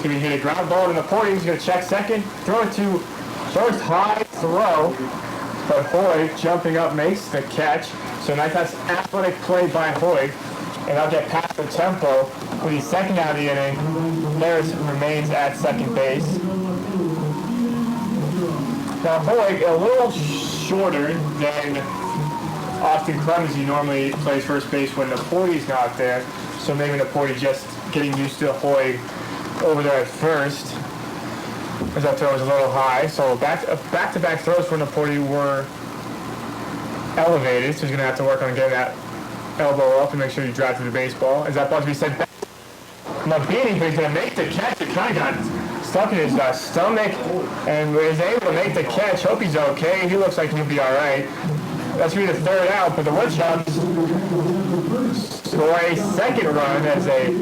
going to hit a ground ball to the Porty. He's going to check second. Throw it to first, high throw. But Hoy jumping up makes the catch. So nice athletic play by Hoy. And I'll get past the tempo with the second out of the inning. Harris remains at second base. Now Hoy a little shorter than Austin Clemens. He normally plays first base when the Porty's not there. So maybe the Porty just getting used to Hoy over there at first. As that throw was a little high. So back-to-back throws from the Porty were elevated. So he's going to have to work on getting that elbow up and make sure you drive through the baseball. As that ball to be sent back. Mabini, but he's going to make the catch. It kind of got stuck in his stomach and was able to make the catch. Hope he's okay. He looks like he'll be all right. That's going to be the third out, but the Woodchucks score a second run as a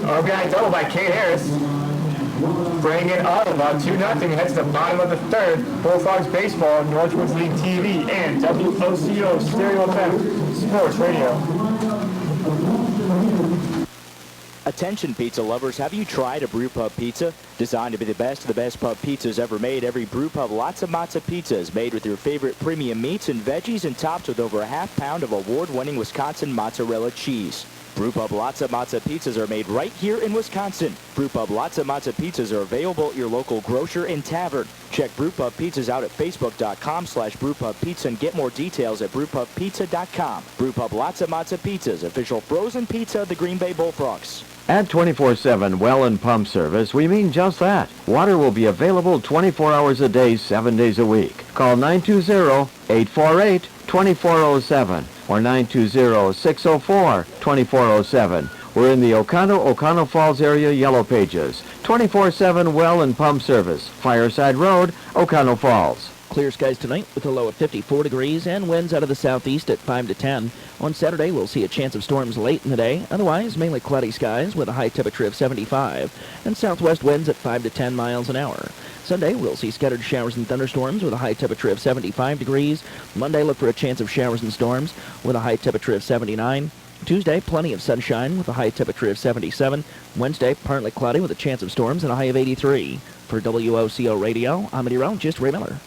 RBI double by Kate Harris. Bring it up about 2-0. Heads to the bottom of the third. Bullfrogs Baseball, Northwoods League TV, and WOCO Stereo FM Sports Radio. Attention pizza lovers, have you tried a Brew Pub pizza? Designed to be the best of the best pub pizzas ever made, every Brew Pub Lots of Matza pizza is made with your favorite premium meats and veggies and topped with over a half-pound of award-winning Wisconsin mozzarella cheese. Brew Pub Lots of Matza pizzas are made right here in Wisconsin. Brew Pub Lots of Matza pizzas are available at your local grocer and tavern. Check Brew Pub Pizzas out at facebook.com/brewpubpizza and get more details at brewpubpizza.com. Brew Pub Lots of Matza pizzas, official frozen pizza of the Green Bay Bullfrogs. At 24/7 Well and Pump Service, we mean just that. Water will be available 24 hours a day, 7 days a week. Call 920-848-2407 or 920-604-2407. We're in the Oconto Falls area Yellow Pages. 24/7 Well and Pump Service, Fireside Road, Oconto Falls. Clear skies tonight with a low of 54 degrees and winds out of the southeast at 5 to 10. On Saturday, we'll see a chance of storms late in the day. Otherwise, mainly cloudy skies with a high temperature of 75 and southwest winds at 5 to 10 miles an hour. Sunday, we'll see scattered showers and thunderstorms with a high temperature of 75 degrees. Monday, look for a chance of showers and storms with a high temperature of 79. Tuesday, plenty of sunshine with a high temperature of 77. Wednesday, partly cloudy with a chance of storms and a high of 83. For WOCO Radio, I'm meteorologist Ray Miller.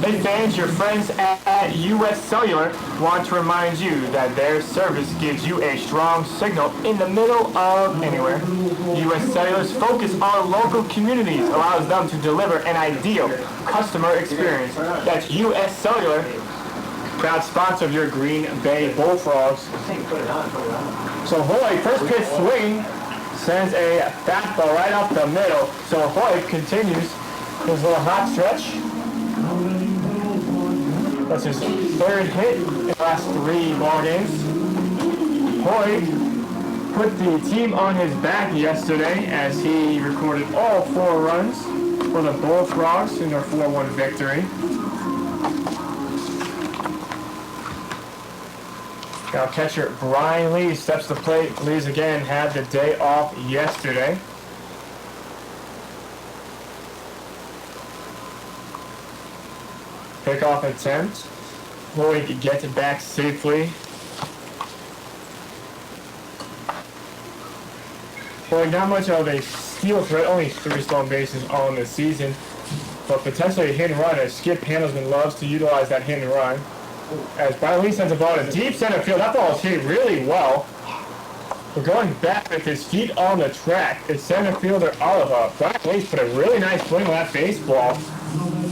Hey fans, your friends at US Cellular want to remind you that their service gives you a strong signal in the middle of anywhere. US Cellular's focus on local communities allows them to deliver an ideal customer experience. That's US Cellular, proud sponsor of your Green Bay Bullfrogs. So Hoy, first pitch swing, sends a fastball right up the middle. So Hoy continues his little hot stretch. That's his third hit in the last 3 ball games. Hoy put the team on his back yesterday as he recorded all 4 runs for the Bullfrogs in their 4-1 victory. Now catcher Brian Lee steps to the plate. Lee's again had the day off yesterday. Pickoff attempt. Hoy gets it back safely. Hoy not much of a steal threat, only 3 stolen bases on the season, but potentially a hit and run as Skip Handelsman loves to utilize that hit and run. As Brian Lee sends the ball to deep center field, that ball is hit really well. We're going back with his feet on the track. It's center fielder Oliver. Brian Lee's put a really nice swing on that baseball.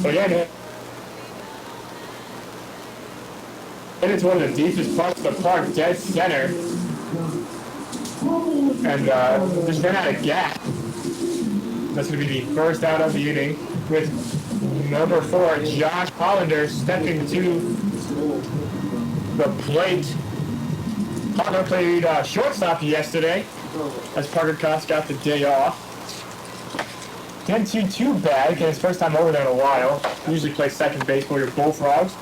But yeah, it's one of the deepest parts of the park, dead center. And just ran out of gap. That's going to be the first out of the inning with number 4, Josh Hollander, stepping to the plate. Hollander played shortstop yesterday as Parker Koss got the day off. Didn't do too bad, getting his first time over there in a while. Usually plays second base for your Bullfrogs.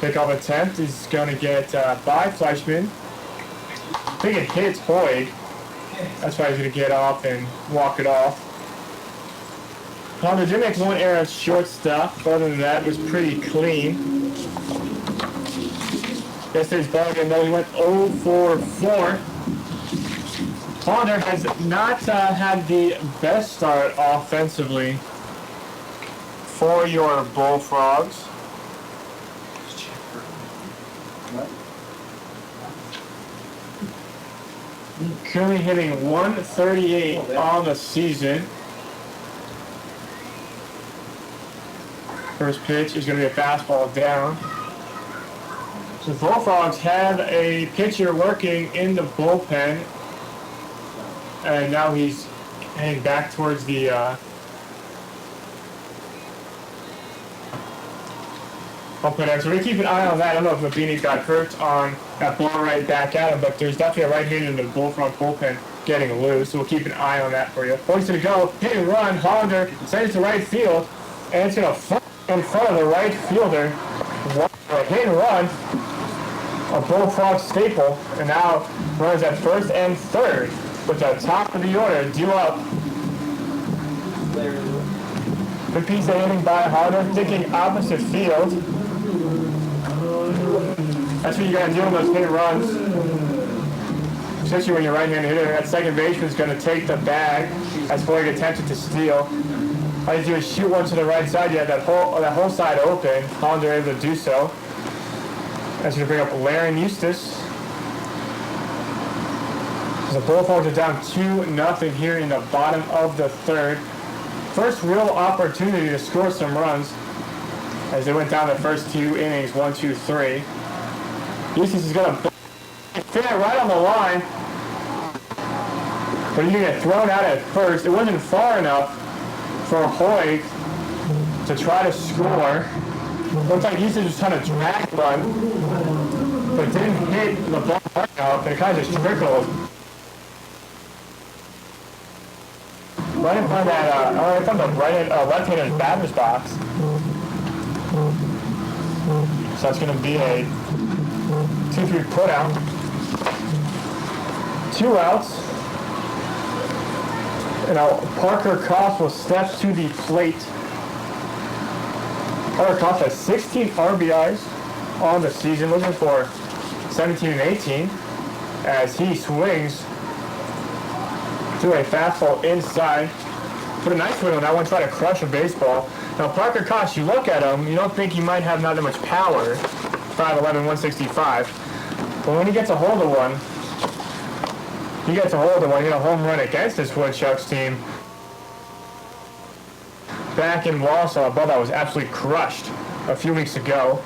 Pickoff attempt is going to get by Fleischman. I think it hits Hoy. That's why he's going to get off and walk it off. Honda did make one error at shortstop, but other than that, it was pretty clean. Yesterday's ball game, though, he went 0 for 4. Honda has not had the best start offensively for your Bullfrogs. Currently hitting 138 on the season. First pitch is going to be a fastball down. So the Bullfrogs had a pitcher working in the bullpen, and now he's heading back towards the bullpen. So we're going to keep an eye on that. I don't know if Mabini got hurt on that ball right back at him, but there's definitely a right-hander in the Bullfrog bullpen getting loose, so we'll keep an eye on that for you. Points to go, hit and run, Hollander sends it to right field, and it's going to fall in front of the right fielder. A hit and run, a Bullfrog staple, and now runs at first and third with the top of the order due up. Good piece of hitting by Hollander, thinking opposite field. That's what you got to do on those hit and runs, especially when you're right-handed hitter. That second baseman's going to take the bag as Boyd attempted to steal. All you do is shoot one to the right side. You have that whole side open. Hollander able to do so. That's going to bring up Laren Eustace. The Bullfrogs are down 2-0 here in the bottom of the third. First real opportunity to score some runs as they went down the first 2 innings, 1, 2, 3. Eustace is going to fit it right on the line, but he's going to get thrown out at first. It wasn't far enough for Hoy to try to score. Looks like Eustace was trying to drag run, but didn't hit the ball hard enough, and it kind of just trickled. Right in front of that, right in front of the left-handed batter's box. So that's going to be a 2-3 put out. 2 outs. And now Parker Koss will step to the plate. Parker Koss has 16 RBIs on the season, looking for 17 and 18 as he swings to a fastball inside. Put a nice swing on that one, try to crush a baseball. Now Parker Koss, you look at him, you don't think he might have not that much power, 5'11", 165. But when he gets a hold of one, he gets a hold of one. He had a home run against this Woodchucks team back in Wausau. A ball that was absolutely crushed a few weeks ago.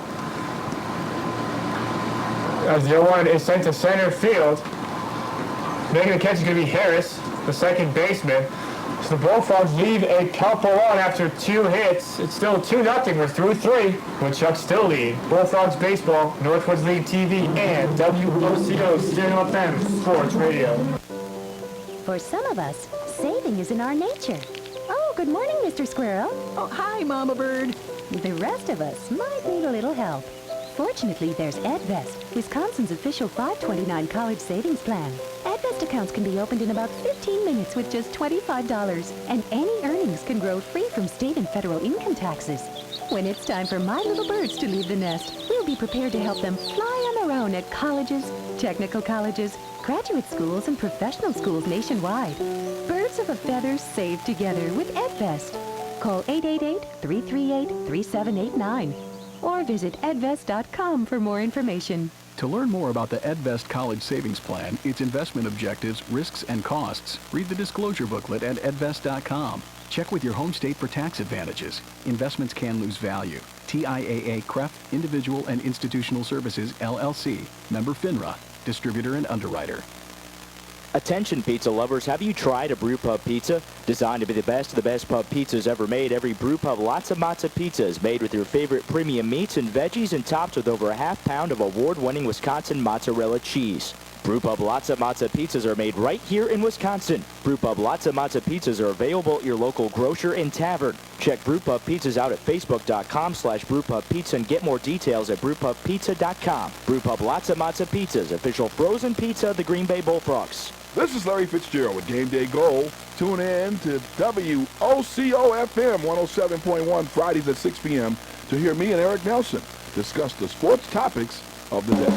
As the 0-1 is sent to center field, making the catch is going to be Harris, the second baseman. So the Bullfrogs leave a couple on after 2 hits. It's still 2-0. We're through 3. Woodchucks still lead. Bullfrogs baseball, Northwoods League TV, and WOCO Stereo FM Sports Radio. For some of us, saving is in our nature. Oh, good morning, Mr. Squirrel. Oh, hi, Mama Bird. The rest of us might need a little help. Fortunately, there's EdVest, Wisconsin's official $5.29 college savings plan. EdVest accounts can be opened in about 15 minutes with just $25, and any earnings can grow free from state and federal income taxes. When it's time for my little birds to leave the nest, we'll be prepared to help them fly on their own at colleges, technical colleges, graduate schools, and professional schools nationwide. Birds of a feather saved together with EdVest. Call 888-338-3789 or visit edvest.com for more information. To learn more about the EdVest College Savings Plan, its investment objectives, risks, and costs, read the disclosure booklet at edvest.com. Check with your home state for tax advantages. Investments can lose value. TIAA CREF Individual and Institutional Services, LLC. Member FINRA. Distributor and underwriter. Attention pizza lovers, have you tried a Brewpub pizza? Designed to be the best of the best pub pizzas ever made, every Brewpub Lots of Matza pizza is made with your favorite premium meats and veggies and topped with over a half pound of award-winning Wisconsin mozzarella cheese. Brewpub Lots of Matza pizzas are made right here in Wisconsin. Brewpub Lots of Matza pizzas are available at your local grocer and tavern. Check Brewpub Pizzas out at facebook.com/brewpubpizza and get more details at brewpubpizza.com. Brewpub Lots of Matza pizzas, official frozen pizza of the Green Bay Bullfrogs. This is Larry Fitzgerald with Game Day Goal. Tune in to WOCO FM 107.1 Fridays at 6 p.m. to hear me and Eric Nelson discuss the sports topics of the day.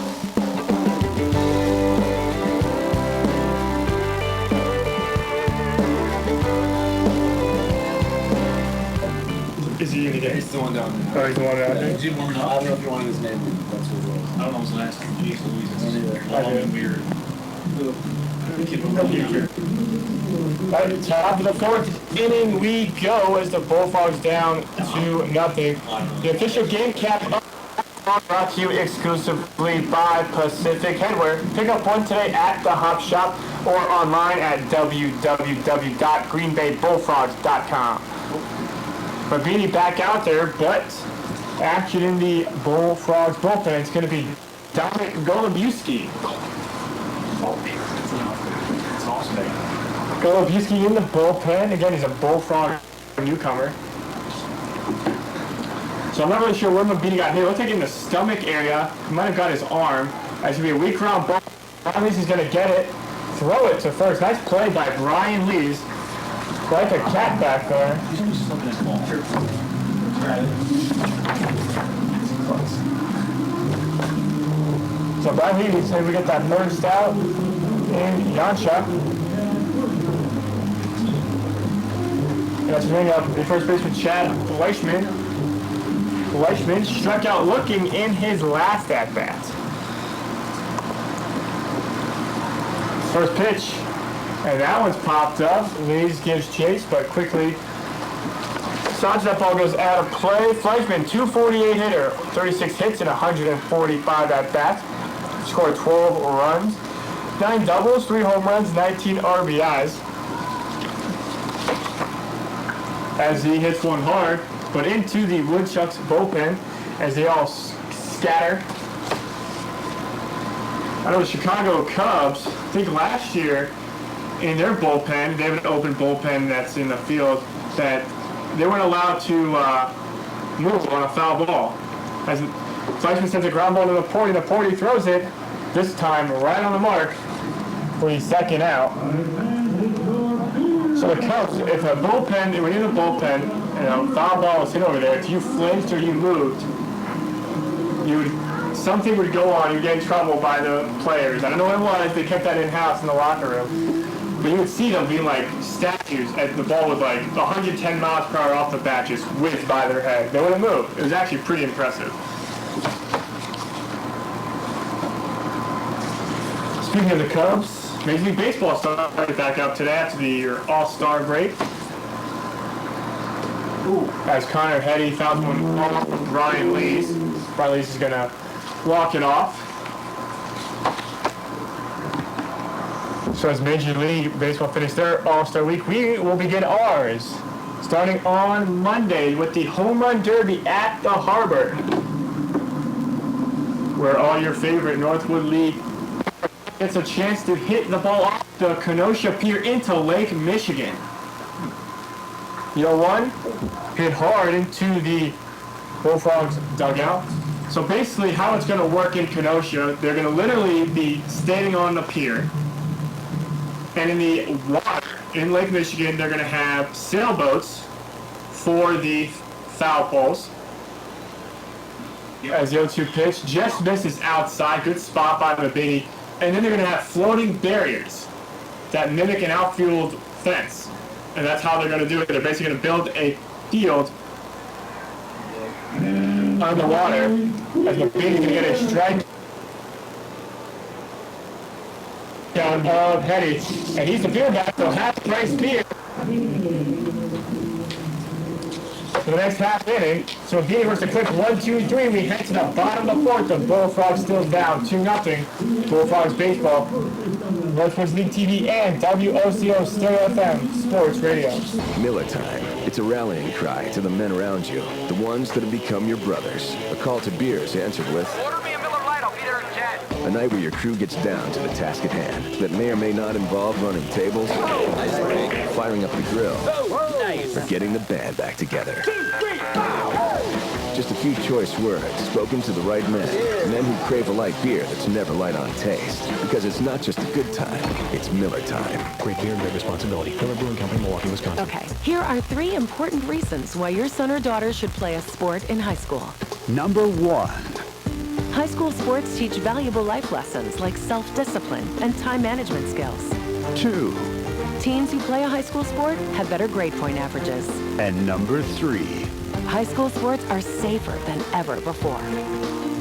Is he in the game? He's the one down there. Oh, he's the one down there? Jim warming up. I don't know if you wanted his name. That's what it was. I don't know his last name. Jeez Louise. It's long and weird. At the top of the fourth inning we go as the Bullfrogs down 2-0. The official game cap brought to you exclusively by Pacific Headwear. Pick up one today at the Hop Shop or online at www.greenbaybullfrogs.com. Mabini back out there, but action in the Bullfrogs bullpen. It's going to be Dominic Golubiewski. It's awesome. Golubiewski in the bullpen. Again, he's a Bullfrog newcomer. So I'm not really sure where Mabini got hit. Looks like in the stomach area. He might have got his arm. That's going to be a weak round ball. Brian Lees is going to get it. Throw it to first. Nice play by Brian Lees. Like a cat back there. He's just looking at the ball. Sure. So Brian Lees, say we get that first out in Yansha. That's ring up the first baseman Chad Fleischman. Fleischman struck out looking in his last at-bat. First pitch, and that one's popped up. Lees gives chase, but quickly dodges that ball, goes out of play. Fleischman, 248 hitter, 36 hits and 145 at-bats. Scored 12 runs, 9 doubles, 3 home runs, 19 RBIs. As he hits one hard, but into the Woodchucks bullpen as they all scatter. I know the Chicago Cubs, I think last year in their bullpen, they have an open bullpen that's in the field, that they weren't allowed to move on a foul ball. As Fleischman sends a ground ball to the Porty throws it, this time right on the mark for the second out. So the Cubs, if a bullpen, when you're in the bullpen, foul ball was hit over there, if you flinched or you moved, something would go on, you'd get in trouble by the players. I don't know what it was, they kept that in-house in the locker room. But you would see them being like statues, and the ball was like 110 miles per hour off the bat, just whizzed by their head. They wouldn't move. It was actually pretty impressive. Speaking of the Cubs, Major League Baseball started back up today after the All-Star break. As Connor Heady found one off with Brian Lees. Brian Lees is going to walk it off. So as Major League Baseball finished their All-Star week, we will begin ours. Starting on Monday with the Home Run Derby at the Harbor, where all your favorite Northwood League gets a chance to hit the ball off the Kenosha Pier into Lake Michigan. One hit hard into the Bullfrogs dugout. So basically how it's going to work in Kenosha, they're going to literally be standing on the pier, and in the water in Lake Michigan, they're going to have sailboats for the foul poles. As the 0-2 pitch just misses outside, good spot by Mabini. And then they're going to have floating barriers that mimic an outfield fence. And that's how they're going to do it. They're basically going to build a field on the water. As Mabini's going to get a strike down of Heady. And he's the beer back, so half price beer for the next half inning. So Mabini versus a quick 1-2-3. We head to the bottom of the fourth. The Bullfrogs still down 2-0. Bullfrogs baseball. Northwoods League TV and WOCO Stereo FM Sports Radio. Miller time. It's a rallying cry to the men around you, the ones that have become your brothers. A call to beers answered with, "Order me a Miller Lite, I'll be there in 10. a night where your crew gets down to the task at hand that may or may not involve running tables, firing up the grill, or getting the band back together. Just a few choice words spoken to the right men. Men who crave a light beer that's never light on taste. Because it's not just a good time, it's Miller time. Great beer and great responsibility. Miller Brewing Company, Milwaukee, Wisconsin. Okay, here are 3 important reasons why your son or daughter should play a sport in high school. Number 1. High school sports teach valuable life lessons like self-discipline and time management skills. 2. Teens who play a high school sport have better grade point averages. And number 3. High school sports are safer than ever before.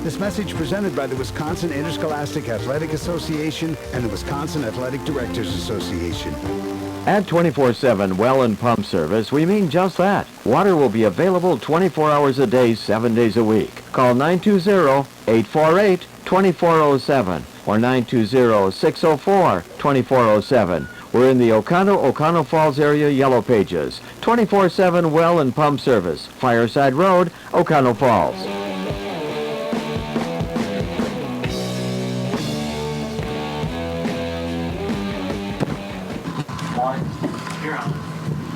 This message presented by the Wisconsin Interscholastic Athletic Association and the Wisconsin Athletic Directors Association. At 24/7 well and pump service, we mean just that. Water will be available 24 hours a day, 7 days a week. Call 920-848-2407 or 920-604-2407. We're in the O'Connell Falls area Yellow Pages. 24/7 well and pump service. Fireside Road, O'Connell Falls.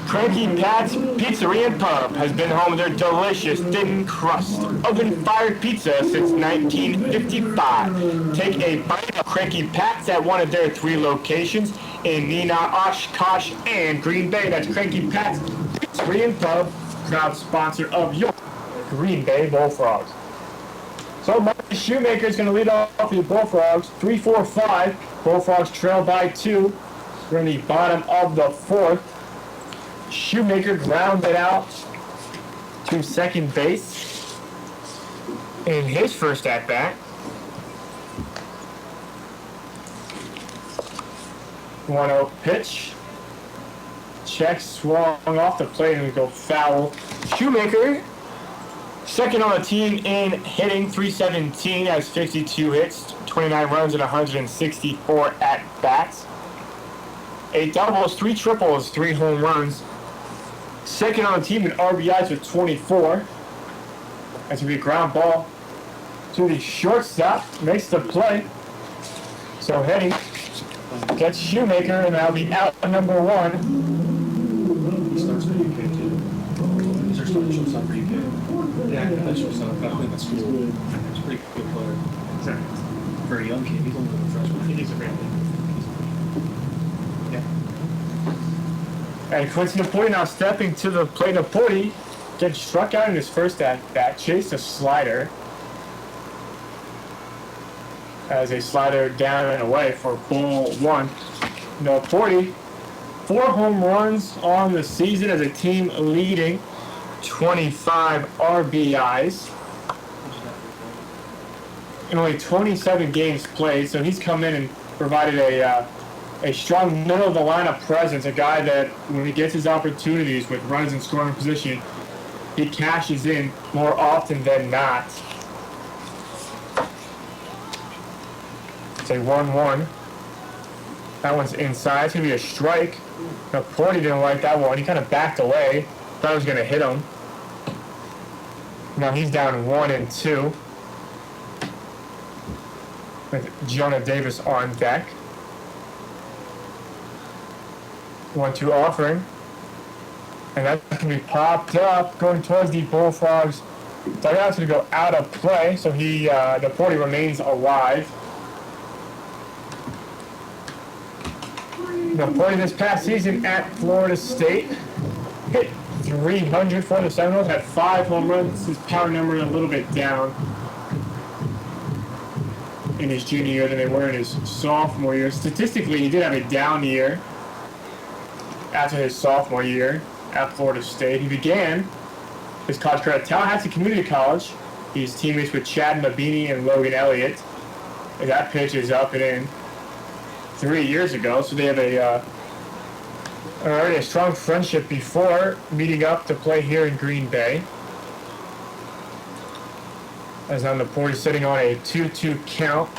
Cranky Pat's Pizzeria and Pub has been home to their delicious thin crust oven-fired pizza since 1955. Take a bite of Cranky Pat's at one of their 3 locations in Neenah, Oshkosh, and Green Bay. That's Cranky Pat's Pizzeria and Pub, proud sponsor of your Green Bay Bullfrogs. So Mike Shoemaker is going to lead off the Bullfrogs. 3-4-5. Bullfrogs trail by 2. We're in the bottom of the 4th. Shoemaker grounded out to second base in his first at-bat. 1-0 pitch. Check swung off the plate and go foul. Shoemaker, second on the team in hitting, 317, has 52 hits, 29 runs, and 164 at-bats. 8 doubles, 3 triples, 3 home runs. Second on the team in RBIs with 24. That's going to be a ground ball to the shortstop. Makes the play. So Hetty gets Shoemaker, and that'll be out number 1. He starts pretty good, too. He's our starting shortstop pretty good. Yeah, that shortstop, I think that's cool. He's a pretty good player. Exactly. For a young kid, he's only a freshman. I think he's a great player. And Quincy Napoleon now stepping to the plate. Napoleon gets struck out in his first at-bat, chased a slider. As a slider down and away for ball 1. Napoleon, 4 home runs on the season as a team leading 25 RBIs. In only 27 games played, so he's come in and provided a strong middle-of-the-lineup presence, a guy that, when he gets his opportunities with runners in scoring position, he cashes in more often than not. It's a 1-1. That one's inside. It's going to be a strike. Now, Porty didn't like that one. He kind of backed away. Thought he was going to hit him. Now he's down 1-2. With Jonah Davis on deck. 1-2 offering. And that's going to be popped up going towards the Bullfrogs. Dugout's going to go out of play, so the Porty remains alive. Now, Porty this past season at Florida State hit 300 for the Seminoles, had 5 home runs. His power number a little bit down in his junior year than they were in his sophomore year. Statistically, he did have a down year after his sophomore year at Florida State. He began his college career at Tallahassee Community College. He's teammates with Chad Mabini and Logan Elliott. And that pitch is up and in 3 years ago, so they have already a strong friendship before meeting up to play here in Green Bay. As now Napoleon sitting on a 2-2 count.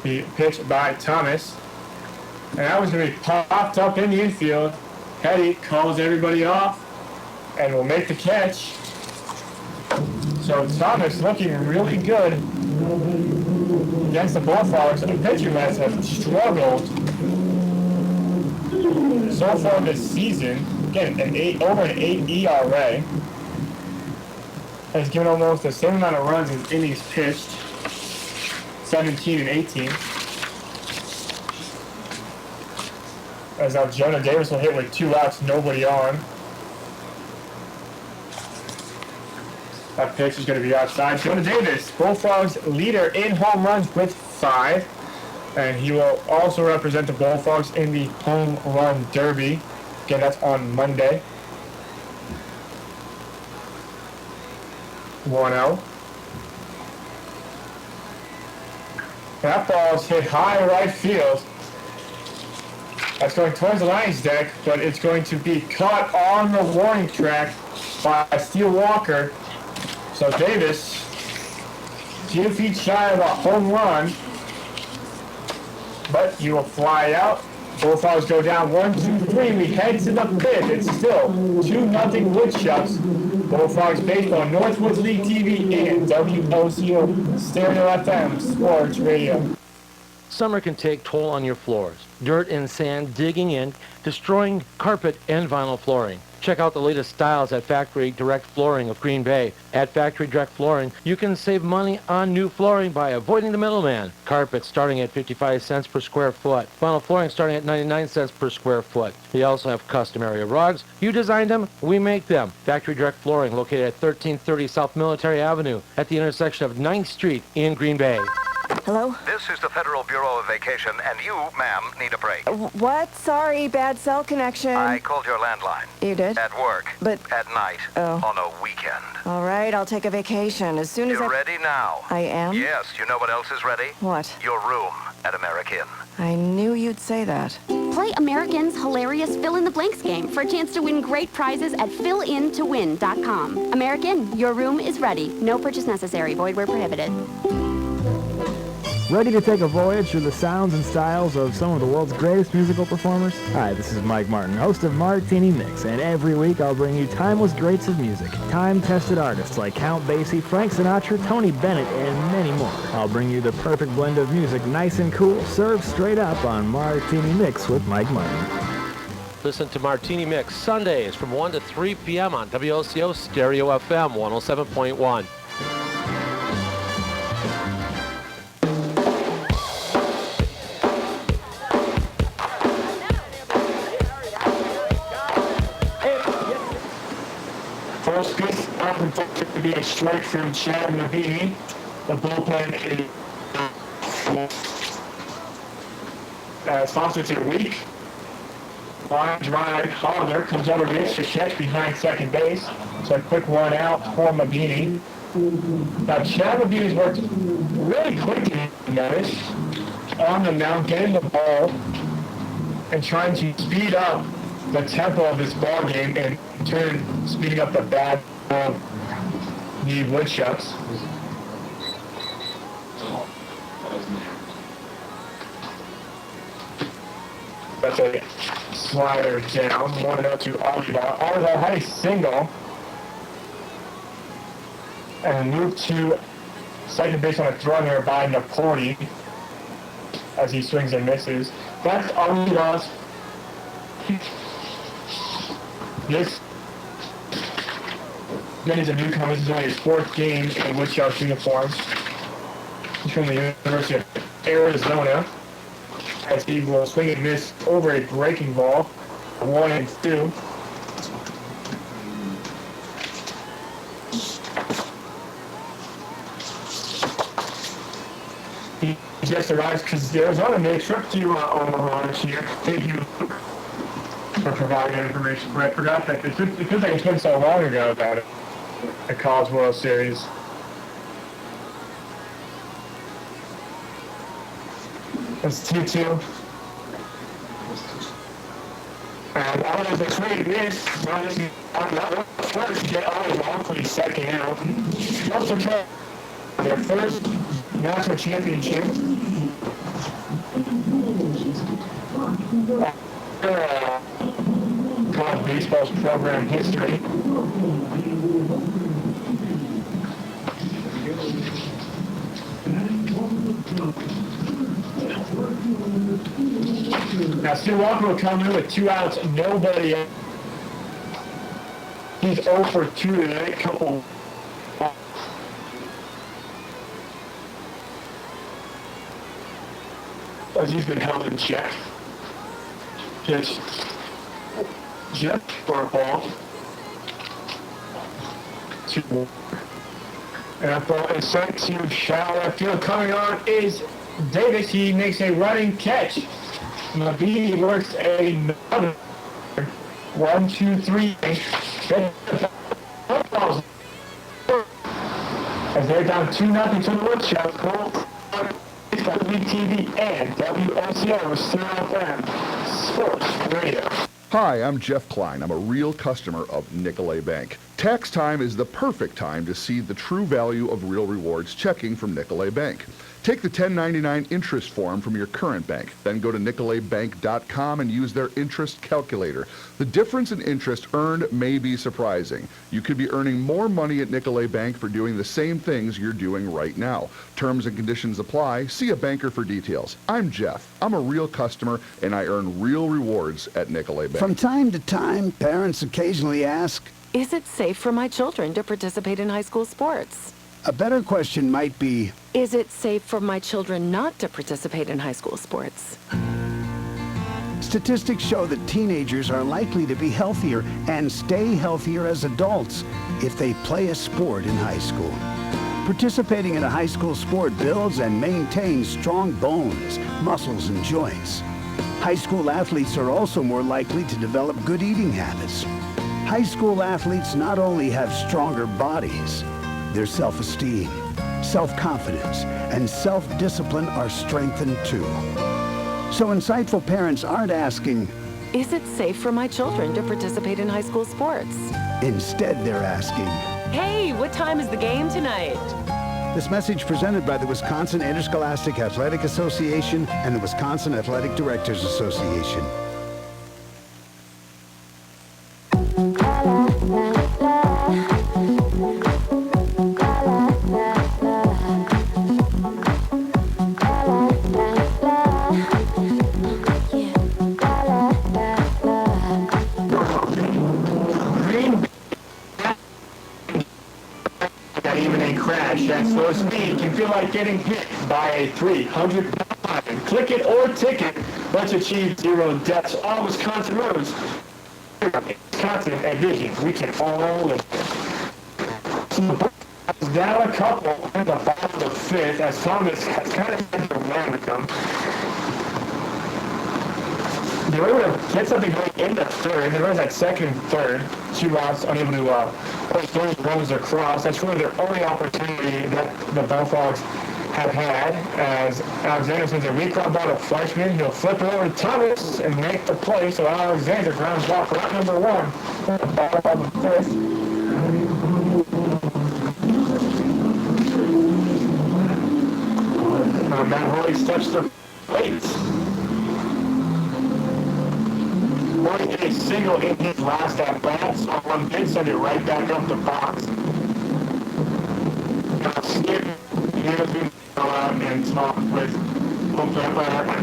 The pitch by Thomas. And that was going to be popped up in the infield. Hetty calls everybody off and will make the catch. So Thomas looking really good against the Bullfrogs. The pitching lines have struggled so far this season. again, over an 8 ERA. Has given almost the same amount of runs as innings pitched, 17 and 18. As now Jonah Davis will hit with 2 outs, nobody on. That pitch is going to be outside. Jonah Davis, Bullfrogs leader in home runs with 5. And he will also represent the Bullfrogs in the home run derby. Again, that's on Monday. 1-0. That ball's hit high right field. That's going towards the Lions deck, but it's going to be caught on the warning track by Steele Walker. So Davis, 2 feet shy of a home run, but he will fly out. Bullfrogs go down 1-2-3. We head to the 5th. It's still 2-0 Woodchucks. Bullfrogs Baseball, Northwoods League TV, and WOCO Stereo FM Sports Radio. Summer can take toll on your floors. Dirt and sand digging in, destroying carpet and vinyl flooring. Check out the latest styles at Factory Direct Flooring of Green Bay. At Factory Direct Flooring, you can save money on new flooring by avoiding the middleman. Carpet starting at 55 cents per square foot. Vinyl flooring starting at 99 cents per square foot. They also have custom area rugs. You designed them, we make them. Factory Direct Flooring located at 1330 South Military Avenue at the intersection of 9th Street in Green Bay. Hello? This is the Federal Bureau of Vacation, and you, ma'am, need a break. What? Sorry, bad cell connection. I called your landline. You did? At work. But... At night. Oh. On a weekend. All right, I'll take a vacation as soon as You're ready now? I am? Yes. You know what else is ready? What? Your room at American. I knew you'd say that. Play American's hilarious fill-in-the-blanks game for a chance to win great prizes at fillintowin.com. American, your room is ready. No purchase necessary. Void where prohibited. Ready to take a voyage through the sounds and styles of some of the world's greatest musical performers? Hi, this is Mike Martin, host of Martini Mix, and every week I'll bring you timeless greats of music, time-tested artists like Count Basie, Frank Sinatra, Tony Bennett, and many more. I'll bring you the perfect blend of music, nice and cool, served straight up on Martini Mix with Mike Martin. Listen to Martini Mix Sundays from 1 to 3 p.m. on WOCO Stereo FM 107.1. First pitch up and to be a strike from Chad Navini. The bullpen is sponsored to weak. Line drive, Hollander comes over to the catch behind second base. So a quick 1 out for Mabini. Now Chad Mabini's worked really quickly, notice, on the mound, getting the ball and trying to speed up the tempo of this ball game and in turn speeding up the bat of the Woodchucks. That's a slider down. 1-0 to Oliver. Oliver had a single and moved to second base on a throw there by Naporti as he swings and misses. That's Oliver's. This is a newcomer. This is only his 4th game in Woodchucks uniforms. He's from the University of Arizona. As he will swing and miss over a breaking ball. 1-2. He just arrived because Arizona made a trip to Omaha this year. Thank you for providing that information. But I forgot that it feels like it's been so long ago about it. The College World Series. It's 2-2. And all of the trade miss. First, get all wrongfully second out. Also try their first national championship. College baseball's program history. Now, Steele Walker will come in with 2 outs, nobody out. He's 0 for 2 today. Couple. As he's been held in check. Pitch. Jeff for a ball. 2. And that ball is sent to shallow left field. Coming on is Davis. He makes a running catch. Mabini works another. 1, 2, 3. As they're down 2-0 to the Woodshop. WTV and WOCO FM Sports Radio. Hi, I'm Jeff Klein. I'm a real customer of Nicolet Bank. Tax time is the perfect time to see the true value of real rewards checking from Nicolet Bank. Take the 1099 interest form from your current bank, then go to nicoletbank.com and use their interest calculator. The difference in interest earned may be surprising. You could be earning more money at Nicolet Bank for doing the same things you're doing right now. Terms and conditions apply. See a banker for details. I'm Jeff. I'm a real customer, and I earn real rewards at Nicolet Bank. From time to time, parents occasionally ask, Is it safe for my children to participate in high school sports? A better question might be, Is it safe for my children not to participate in high school sports? statistics show that teenagers are likely to be healthier and stay healthier as adults if they play a sport in high school. Participating in a high school sport builds and maintains strong bones, muscles, and joints. High school athletes are also more likely to develop good eating habits. High school athletes not only have stronger bodies, their self-esteem, self-confidence, and self-discipline are strengthened too. So insightful parents aren't asking, Is it safe for my children to participate in high school sports? Instead, they're asking, Hey, what time is the game tonight? This message presented by the Wisconsin Interscholastic Athletic Association and the Wisconsin Athletic Directors Association. At slow speed can feel like getting hit by a 300-pound. Click it or ticket. Let's achieve 0 deaths. All Wisconsin roads. Wisconsin Envision. We can all live. Down a couple in the bottom of the 5th as Thomas has kind of had to run with them. They were able to get something going in the 3rd. They runs at 2nd and 3rd. 2 routes unable to push those runs across. That's really their only opportunity that the Bullfrogs have had. As Alexander sends a recall ball to freshman, he'll flip it over to Thomas and make the play. So Alexander grounds ball for route number 1. Bottom of the 5th. Matt Hoy's touched the plates. Hoy a single in his last at bat, so one did send it right back up the box. Skip, here's been out and talk with home plate umpire. I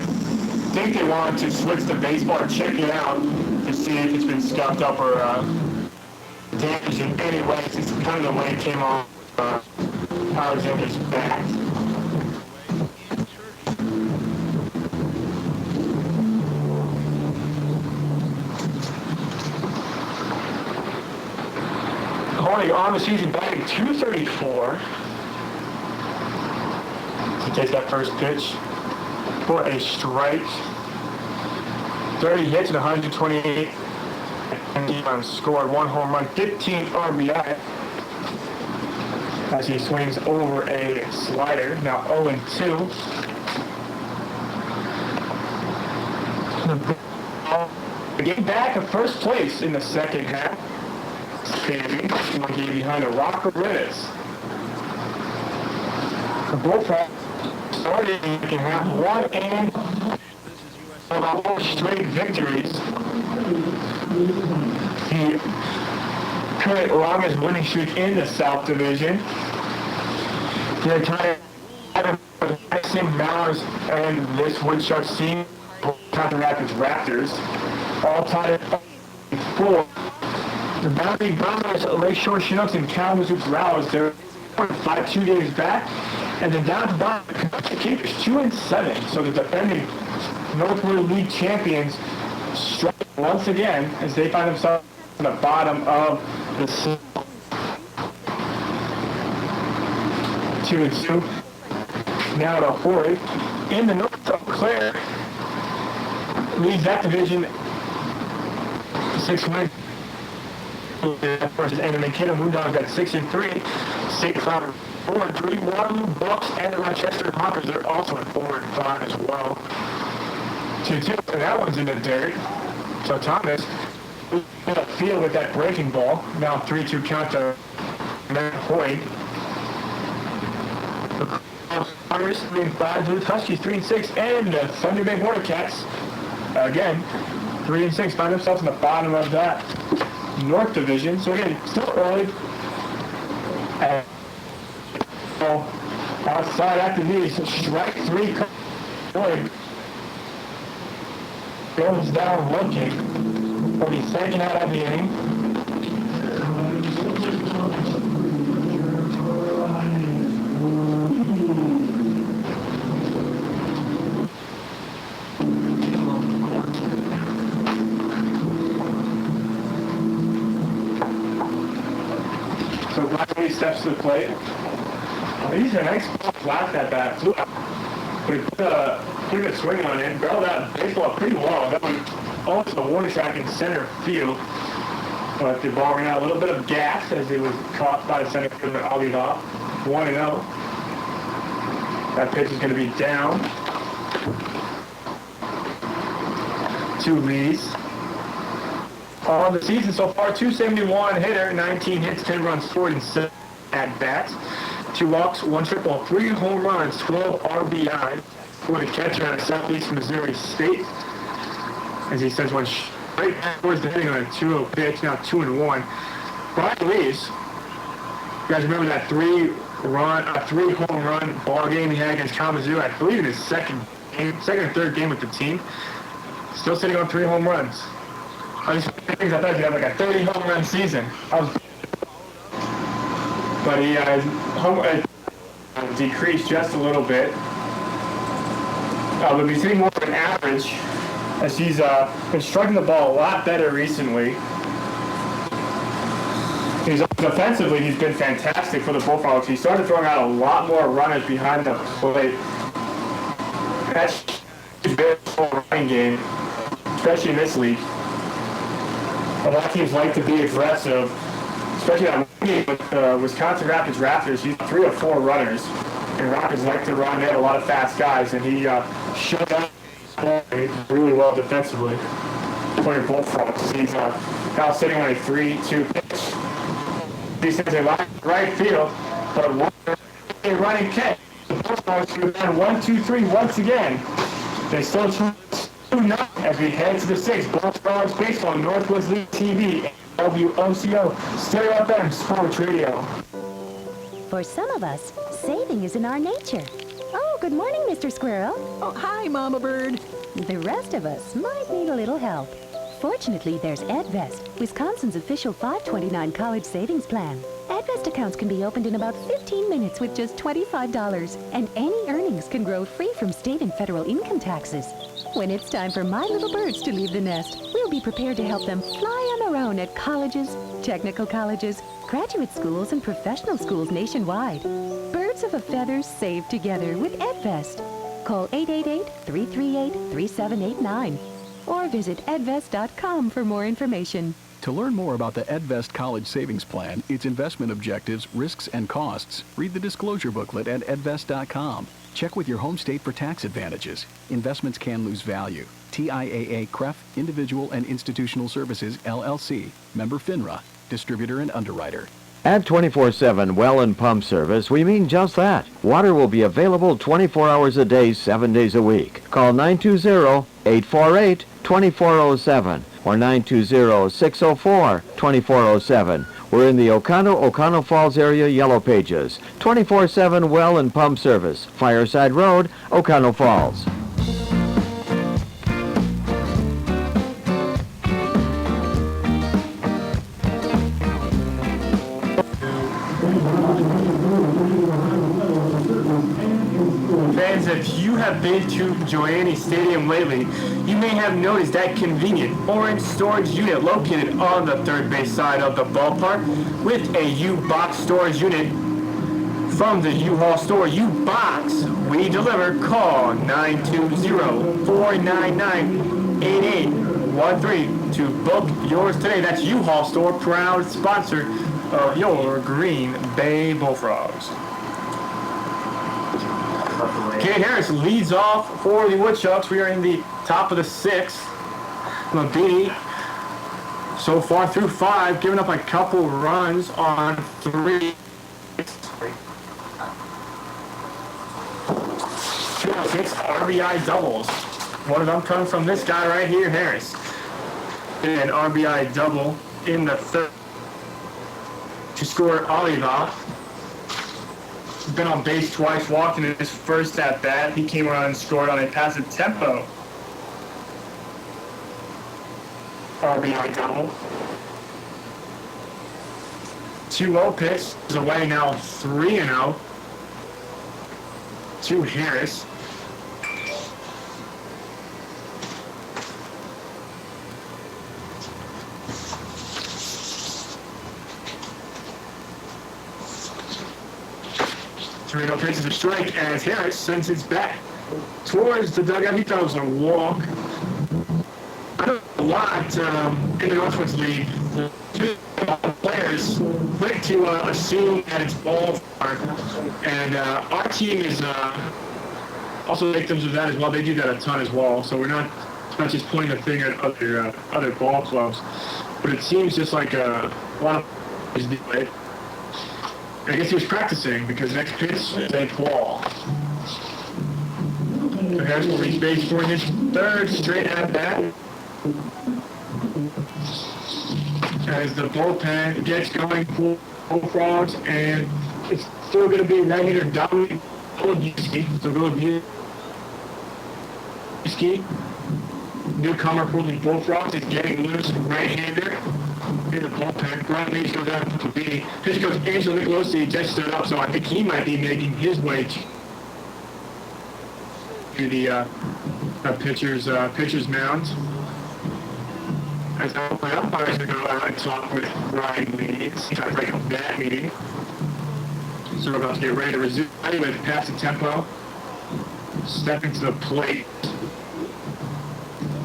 think they wanted to switch the baseball or check it out to see if it's been scuffed up or damaged in any way. It's kind of the way it came off Alexander's bat. Hoy on the season batting .234. He takes that first pitch for a strike. 30 hits and 128. And he scored 1 home run, 15 RBI. As he swings over a slider, now 0-2. Getting back at first place in the second half. One game behind the Rocker Reds. The Bullfrogs started in the second half 1 and about 4 straight victories. The current longest winning streak in the South Division. They're tied with the same Mallers and this Woodchuck team, Counter Rapids Raptors, all tied at 4. The Boundary Bombers, Lakeshore Chinooks, and Kalamazoo Browns, they're 5 days back. And then down to the bottom, the Keepers 2-7. So the defending Northwood League champions strike once again as they find themselves on the bottom of the 2-2. Now to Horry. In the North, Eau Claire leads that division 6 wins. Versus Anna Mankato Moondogs at 6-3. St. Cloud 4-3. Waterloo Bucks and the Rochester Hawkers, they're also at 4-5 as well. 2-2, and that one's in the dirt. So Thomas in the field with that breaking ball. Now 3-2 count to Matt Hoyt. The Irish 3-5 with Huskies 3-6, and the Thunder Bay Border Cats again 3-6 find themselves in the bottom of that North Division. So again, still early. And so outside after these, strike 3 goes down looking. Will be second out of the inning. So Blackwood steps to the plate. He's a nice ball flat that bat. Flew out. But he put a pretty good swing on it. Barreled that baseball pretty well. That one almost a warning track in center field. But the ball ran out a little bit of gas as it was caught by the center fielder. I'll lead off. 1-0. That pitch is going to be down. 2 leads. On the season so far, 271 hitter, 19 hits, 10 runs scored, and 7 at bats. 2 walks, 1 triple, 3 home runs, 12 RBI for the catcher out of Southeast Missouri State. As he sends one straight towards the hitting on a 2-0 pitch, now 2-1. Brian Lees, you guys remember that 3 home run ball game he had against Kalamazoo? I believe in his second or third game with the team. Still sitting on 3 home runs. I thought he'd have like a 30 home run season. But he decreased just a little bit. But he's hitting more of an average as he's been striking the ball a lot better recently. Defensively, he's been fantastic for the Bullfrogs. He started throwing out a lot more runners behind the plate. That's a very full running game, especially in this league. A lot of teams like to be aggressive, especially on with Wisconsin Rapids Raptors. He's 3 or 4 runners, and Rapids like to run. They have a lot of fast guys, and he shut down really well defensively for your Bullfrogs. He's now sitting on a 3-2 pitch. He sends a right field, but a running catch. The Bullfrogs go down 1-2-3 once again. They still try 2-0 as we head to the 6th. Bullfrogs Baseball, Northwoods League TV, WOCO, Stereo FM, Sports Radio. For some of us, saving is in our nature. Oh, good morning, Mr. Squirrel. Oh, hi, Mama Bird. The rest of us might need a little help. Fortunately, there's EdVest, Wisconsin's official $5.29 college savings plan. EdVest accounts can be opened in about 15 minutes with just $25, and any earnings can grow free from state and federal income taxes. When it's time for my little birds to leave the nest, we'll be prepared to help them fly on their own at colleges, technical colleges, graduate schools, and professional schools nationwide. Birds of a feather saved together with EdVest. Call 888-338-3789 or visit edvest.com for more information. To learn more about the EdVest College Savings Plan, its investment objectives, risks, and costs, read the disclosure booklet at edvest.com. Check with your home state for tax advantages. Investments can lose value. TIAA CREF Individual and Institutional Services, LLC. Member FINRA. Distributor and underwriter. At 24/7 Well and Pump Service, we mean just that. Water will be available 24 hours a day, 7 days a week. Call 920-848-2407 or 920-604-2407. We're in the O'Connell Falls area Yellow Pages. 24/7 Well and Pump Service, Fireside Road, O'Connell Falls. kids, if you have been to Joanne Stadium lately, you may have noticed that convenient orange storage unit located on the third base side of the ballpark with a U-Box storage unit from the U-Haul store. U-Box, we deliver. Call 920-499-8813 to book yours today. That's U-Haul store, proud sponsor of your Green Bay Bullfrogs. Kate Harris leads off for the Woodchucks. We are in the top of the sixth. Mabini, so far through 5, giving up a couple runs on 3. Six RBI doubles. One of them coming from this guy right here, Harris. An RBI double in the third to score Oliva. Been on base twice, walked in his first at bat. He came around and scored on a passive tempo RBI double. 2-0 pitch is away now, 3-0 to Harris. Torino pitches a strike as Harris sends his bat towards the dugout. He throws a walk. I don't know a lot in the Northwoods League. Players quick to assume that it's ballpark, and our team is also victims of that as well. They do that a ton as well. So we're not just pointing the finger at other ball clubs, but it seems just like a lot of players do it. I guess he was practicing because next pitch is a ball. So Harris will reach base for his third straight at bat. As the bullpen gets going for Bullfrogs, and it's still going to be right-hander Dominic Golubski. So Golubski, newcomer for the Bullfrogs, is getting loose, right-hander in the bullpen. Ground lead goes out to B. Pitch goes Angelo Nicolosi, just stood up, so I think he might be making his way to the pitcher's mound. As the umpires are going to go out and talk with Ryan Leeds. He's trying to break up that meeting. So we're about to get ready to resume with pass the tempo. Stepping to the plate.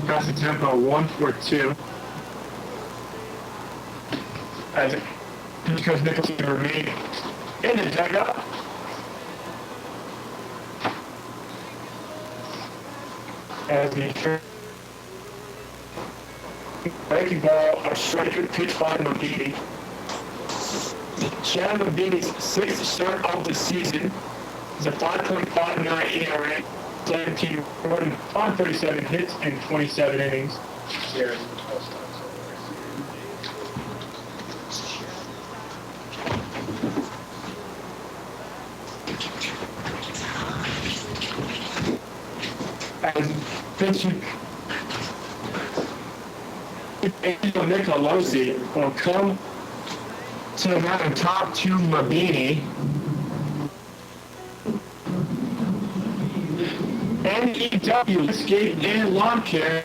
Pass the tempo, 1-4-2. As pitch goes Nicholson to remain in the dugout. As the breaking ball, a striker pitch by Mabini. Chad Mabini's 6th start of the season is a 5.59 ERA, 17 running on 37 hits and 27 innings. As pitching Angelo Nicolosi will come to the mound and talk to Mabini. NEW Landscape and Lawn Care.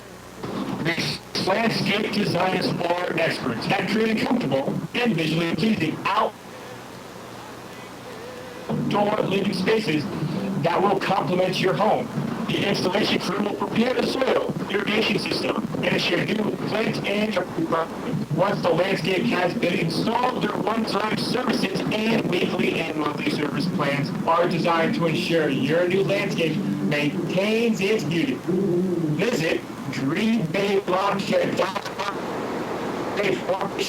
These landscape designers are experts at creating comfortable and visually pleasing outdoor living spaces that will complement your home. The installation crew will prepare the soil, irrigation system, and ensure new plant and once the landscape has been installed, their one-time services and weekly and monthly service plans are designed to ensure your new landscape maintains its beauty. Visit greenbaylawn.com.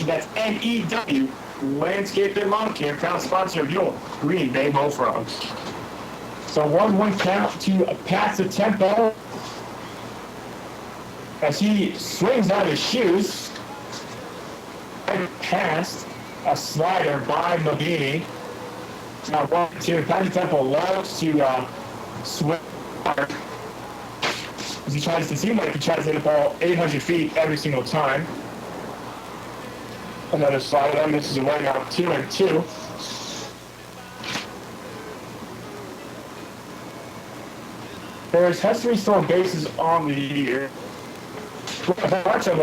That's NEW Landscape and Lawn Care, proud sponsor of your Green Bay Bullfrogs. So 1-1 count to pass the tempo as he swings out his shoes. Past a slider by Mabini. Now 1-2. Pass the tempo loves to swing as he tries to seem like he tries to hit the ball 800 feet every single time. Another slider misses away now 2-2. Harris has 3 stolen bases on the year. A bunch of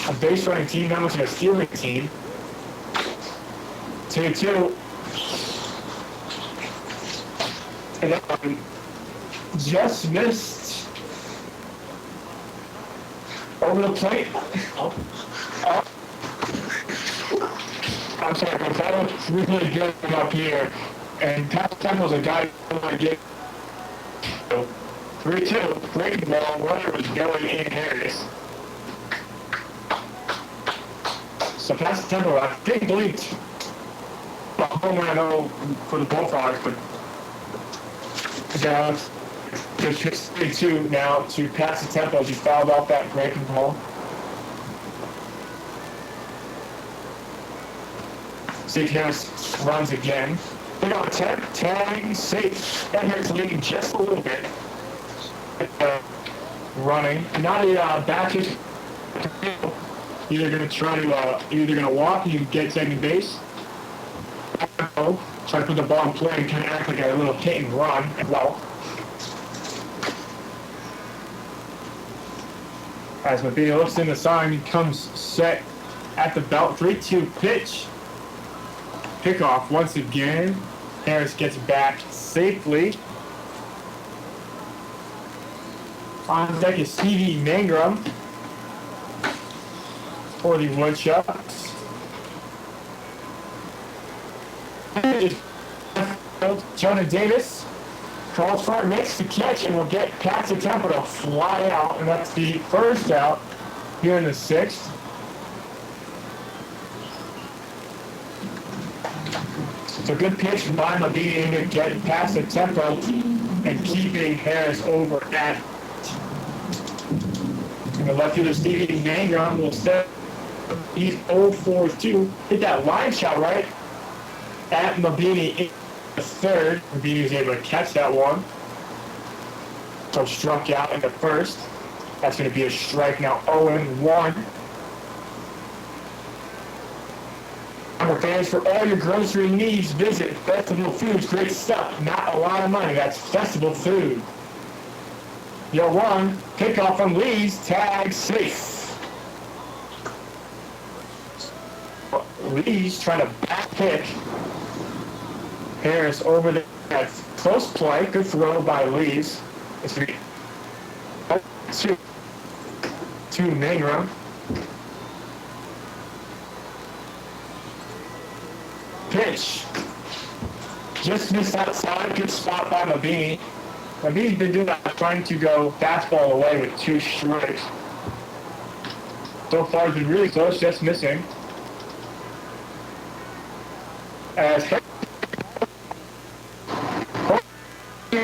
a base running team, not much of a stealing team. 2-2. And then just missed over the plate. I'm sorry, but that looks really good up here. And Pat Temple's a guy who want to get 3-2. Breaking ball, runner was going in Harris. So Pat Temple, I think, believed a home run, I know, for the Bullfrogs, but just 3-2 now to pass the tempo as he fouled off that breaking ball. Steve Harris runs again. They got a tag, safe. That Harris leading just a little bit. Running. Not a back hit. Either going to try to, either going to walk, you get second base. Try to put the ball in play and kind of act like a little hit and run as well. As Mabini looks in the sign, he comes set at the belt. 3-2 pitch. Pickoff once again. Harris gets back safely. On deck is Stevie Mangrum for the Woodchucks. Jonah Davis calls for it, makes the catch, and will get past the tempo to fly out, and that's the first out here in the 6th. It's a good pitch by Mabini to get past the tempo and keeping Harris over at. And the left fielder Stevie Mangrum will step. He's 0-4-2. Hit that line shot right at Mabini in the 3rd. Mabini was able to catch that one. So struck out in the 1st. That's going to be a strike now, 0-1. Fans, for all your grocery needs, visit Festival Foods. Great stuff, not a lot of money. That's Festival Food. Yo, 1, pickoff from Lee's, tag safe. Lee's trying to back pick Harris over the close play. Good throw by Lee's. It's to Mangrum. Pitch. Just missed outside. Good spot by Mabini. Mabini's been doing that, trying to go fastball away with 2 strikes. So far, it's been really close, just missing. As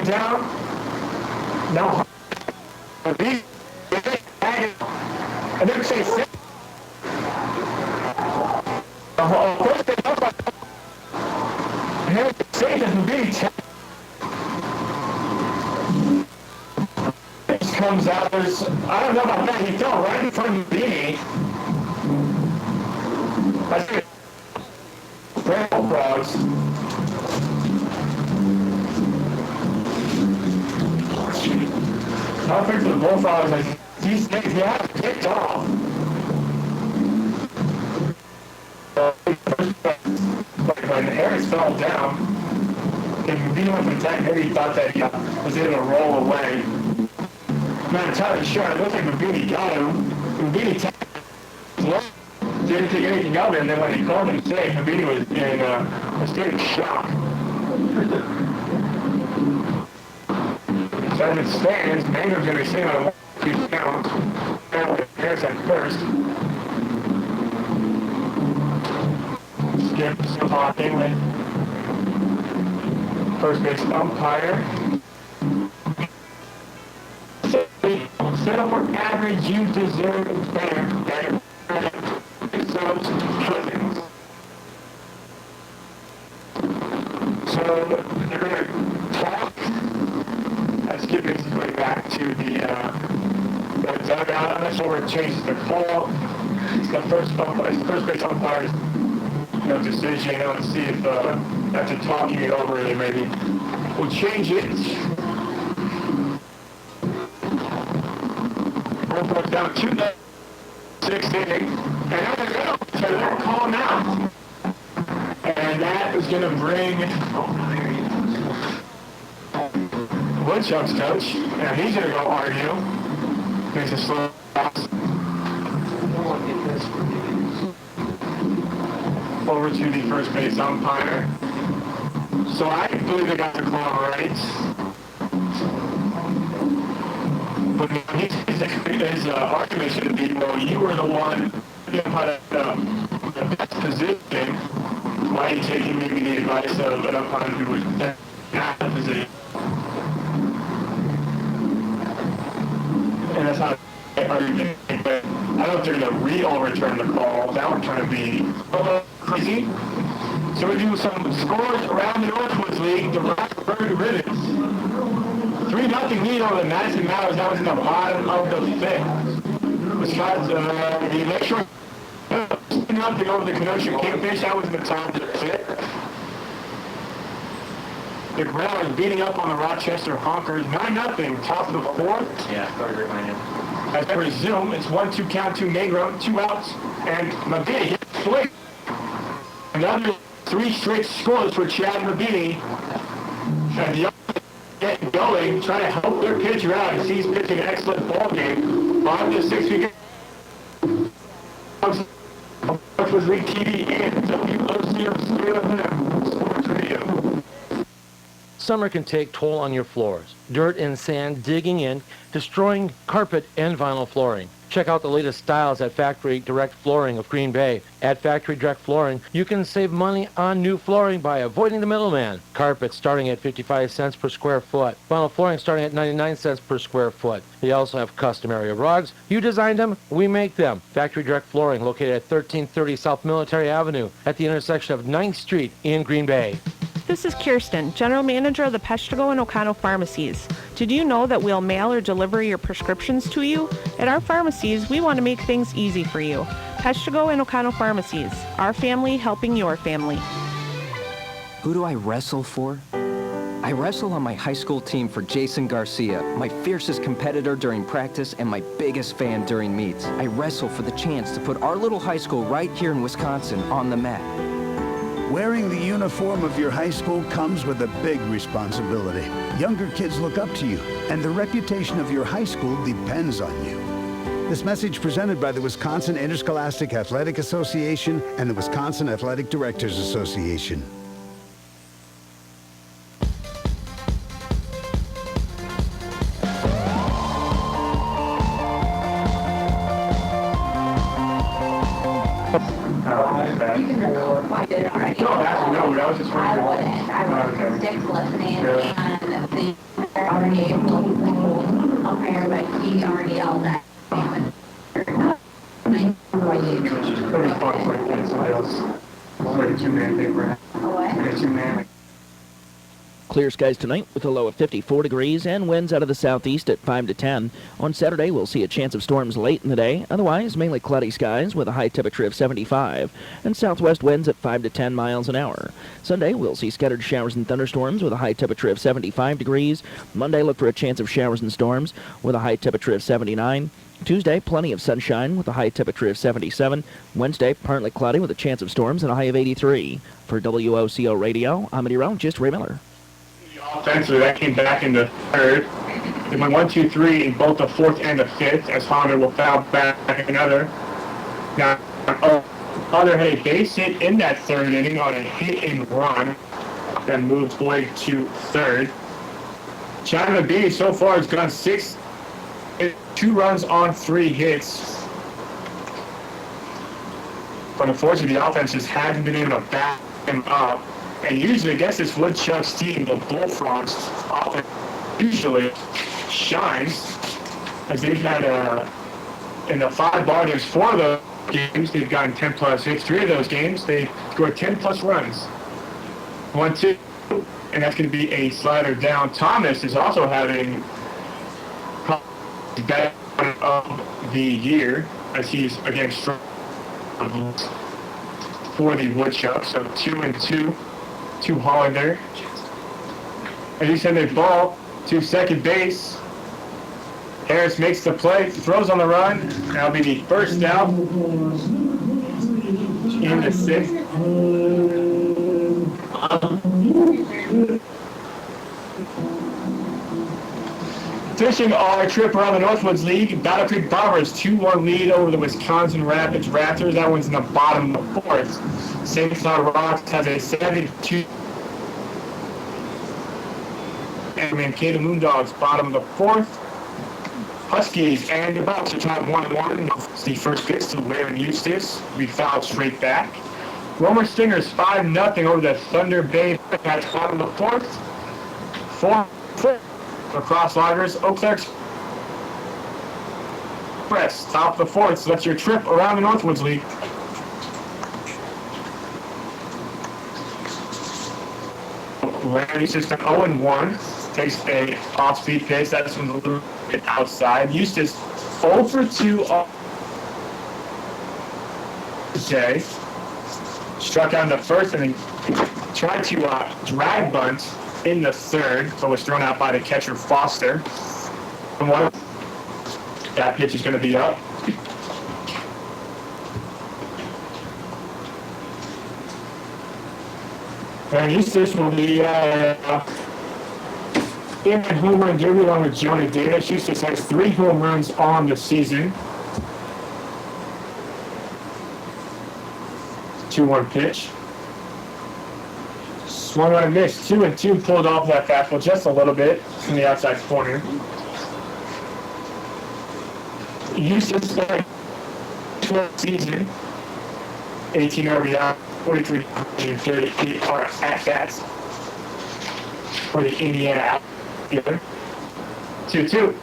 down. No. Mabini. I never say six. Comes out, there's, I don't know about that, he fell right in front of Mabini. That's good. Bullfrogs. I'll pick the Bullfrogs, like, these things, he has picked off. But when Harris fell down, and Mabini went for tech, maybe he thought that he was able to roll away. I'm not entirely sure. It looked like Mabini got him. Mabini didn't think anything of it, and then when he called him safe, Mabini was in a state of shock. So as it stands, Mangum's going to be sitting on a 1-2 count. Harris at first. Skip still talking with first base umpire. Settle for average, you deserve better. So they're going to talk. Let's get basically back to the dugout. I'm not sure where it changes the call. It's the first base umpire's decision. Let's see if after talking it over, they maybe will change it. down 2-6 inning, and they're calling now. And that is going to bring Woodchuck's coach, and he's going to go argue. Makes a slow pass over to the first base umpire. So I believe they got the call right. But his argument should be, well, you were the one who put the best position. Why are you taking maybe the advice of an umpire who was not in the position? And that's not an argument, but I don't know if they're going to re-overturn the call. That would kind of be a little crazy. So we do some scores around the Northwoods League. The Rockford Ribbons. 3-0 lead over the Madison Mowers. That was in the bottom of the fifth. Wisconsin, the Lakeshore 2-0 over the Kenosha Kingfish. That was in the top of the fifth. The Growlers beating up on the Rochester Honkers. 9-0, top of the fourth. Yeah, probably great line. As I resume, it's 1-2 count to Negro, 2 outs, and Mabini hits swing. Another 3 straight scores for Chad Mabini. And the getting going, trying to help their pitcher out. He's pitching an excellent ball game. 5-6 week. Was League TV and WOCO Sports Radio. Summer can take toll on your floors. Dirt and sand digging in, destroying carpet and vinyl flooring. Check out the latest styles at Factory Direct Flooring of Green Bay. At Factory Direct Flooring, you can save money on new flooring by avoiding the middleman. Carpet starting at 55 cents per square foot. Vinyl flooring starting at 99 cents per square foot. They also have custom area rugs. You designed them, we make them. Factory Direct Flooring located at 1330 South Military Avenue at the intersection of 9th Street in Green Bay. This is Kirsten, General Manager of the Peshtigo and O'Connell Pharmacies. Did you know that we'll mail or deliver your prescriptions to you? At our pharmacies, we want to make things easy for you. Peshtigo and O'Connell Pharmacies, our family helping your family. Who do I wrestle for? I wrestle on my high school team for Jason Garcia, my fiercest competitor during practice and my biggest fan during meets. I wrestle for the chance to put our little high school right here in Wisconsin on the map. Wearing the uniform of your high school comes with a big responsibility. Younger kids look up to you, and the reputation of your high school depends on you. This message presented by the Wisconsin Interscholastic Athletic Association and the Wisconsin Athletic Directors Association. You can record why I did it already. No, actually, no, that was just I wouldn't. I would stick listening and the already umpire, but he already yelled at me. Clear skies tonight with a low of 54 degrees and winds out of the southeast at 5 to 10. On Saturday, we'll see a chance of storms late in the day. Otherwise, mainly cloudy skies with a high temperature of 75 and southwest winds at 5 to 10 miles an hour. Sunday, we'll see scattered showers and thunderstorms with a high temperature of 75 degrees. Monday, look for a chance of showers and storms with a high temperature of 79. Tuesday, plenty of sunshine with a high temperature of 77. Wednesday, partly cloudy with a chance of storms and a high of 83. For WOCO Radio, I'm meteorologist Ray Miller. Offensively, that came back in the third. It went 1-2-3 in both the fourth and the fifth, as Honda will foul back another. Now, Honda had a base hit in that third inning on a hit and run that moved Boyd to third. China B so far has gone 2 runs on 3 hits. But unfortunately, the offense just hasn't been able to back him up. And usually against this Woodchucks team, the Bullfrogs offense usually shines, as they've had in the 5 ball games, 4 of those games, they've gotten 10+ hits. 3 of those games, they scored 10+ runs. 1-2, and that's going to be a slider down. Thomas is also having the best of the year, as he's again strong for the Woodchucks. So 2-2. To Hollander. As he sent a ball to second base. Harris makes the play, throws on the run. That'll be the first down in the 6th. Finishing our trip around the Northwoods League, Battle Creek Bombers 2-1 lead over the Wisconsin Rapids Raptors. That one's in the bottom of the 4th. St. Cloud Rocks has a 7-2. And Mankato Moondogs bottom of the 4th. Huskies and the Bucks are tied 1-1. It's the first pitch to Larry Eustace. We fouled straight back. Romer Stingers 5-0 over the Thunder Bay at bottom of the 4th. 4th. Across Loggers, Eau Claire Express, top of the 4th. So that's your trip around the Northwoods League. Larry's just an 0-1. Takes a off-speed pace. That's from a little bit outside. Eustace 0 for 2 off. Jay struck out in the 1st and then tried to drag bunt in the 3rd, but was thrown out by the catcher Foster. That pitch is going to be up. And Eustace will be in the home run derby along with Jonah Davis. Eustace has 3 home runs on the season. 2-1 pitch. Swung on a miss, 2-2, pulled off that fastball just a little bit from the outside corner. Eustace started 12th season, 18 RBI, 43 and 38 at-bats for the Indiana outfielder. 2-2.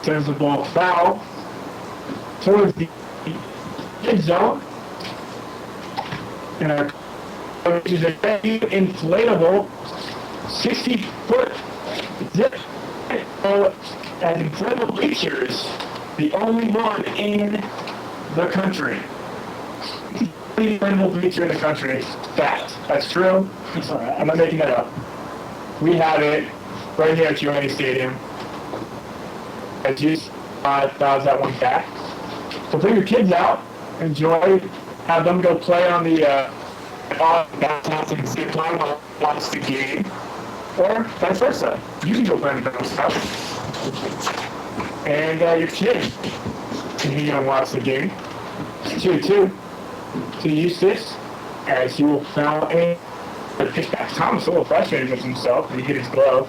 Turns the ball foul towards the end zone. And our coach is a inflatable 60-foot zip as inflatable bleachers, the only one in the country. The inflatable bleacher in the country. Fact. That's true. It's all right. I'm not making that up. We have it right here at UNA Stadium. As you fouls that one back. So bring your kids out, enjoy. Have them go play on the fantastic zip line while they watch the game, or vice versa. You can go play on the bounce house, and your kid can hang out and watch the game. 2-2 to Eustace as he will foul in the pitch back. Tom's a little frustrated with himself. He hit his glove.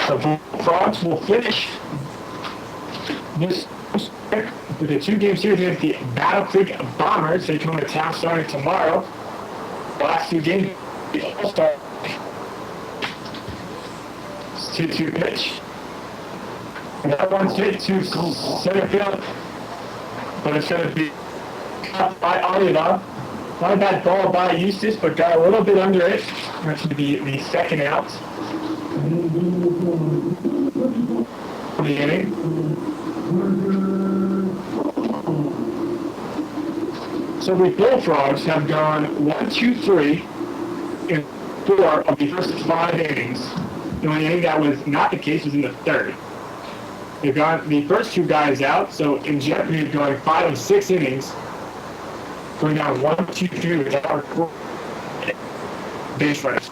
The Bullfrogs will finish this with a 2-game series against the Battle Creek Bombers. They come to town starting tomorrow. The last 2 games, the All-Star. It's 2-2 pitch. And that one's hit to center field, but it's going to be caught by Oliva. Not a bad ball by Eustace, but got a little bit under it. That's going to be the second out for the inning. So the Bullfrogs have gone 1-2-3 in 4 of the first 5 innings. The only inning that was not the case was in the 3rd. They've got the first 2 guys out, so in jeopardy of going 5 of 6 innings, going down 1-2-3 without base runners.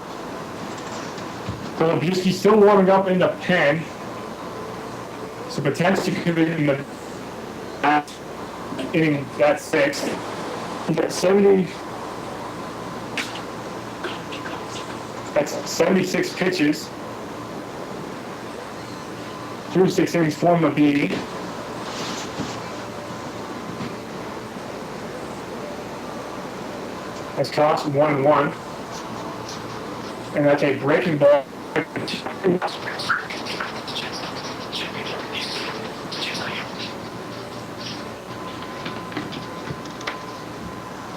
So Busky's still warming up in the pen, so potentially could be in the inning that's 6th. You got 70. That's 76 pitches through 6 innings form of B. That's cost 1-1. And that's a breaking ball.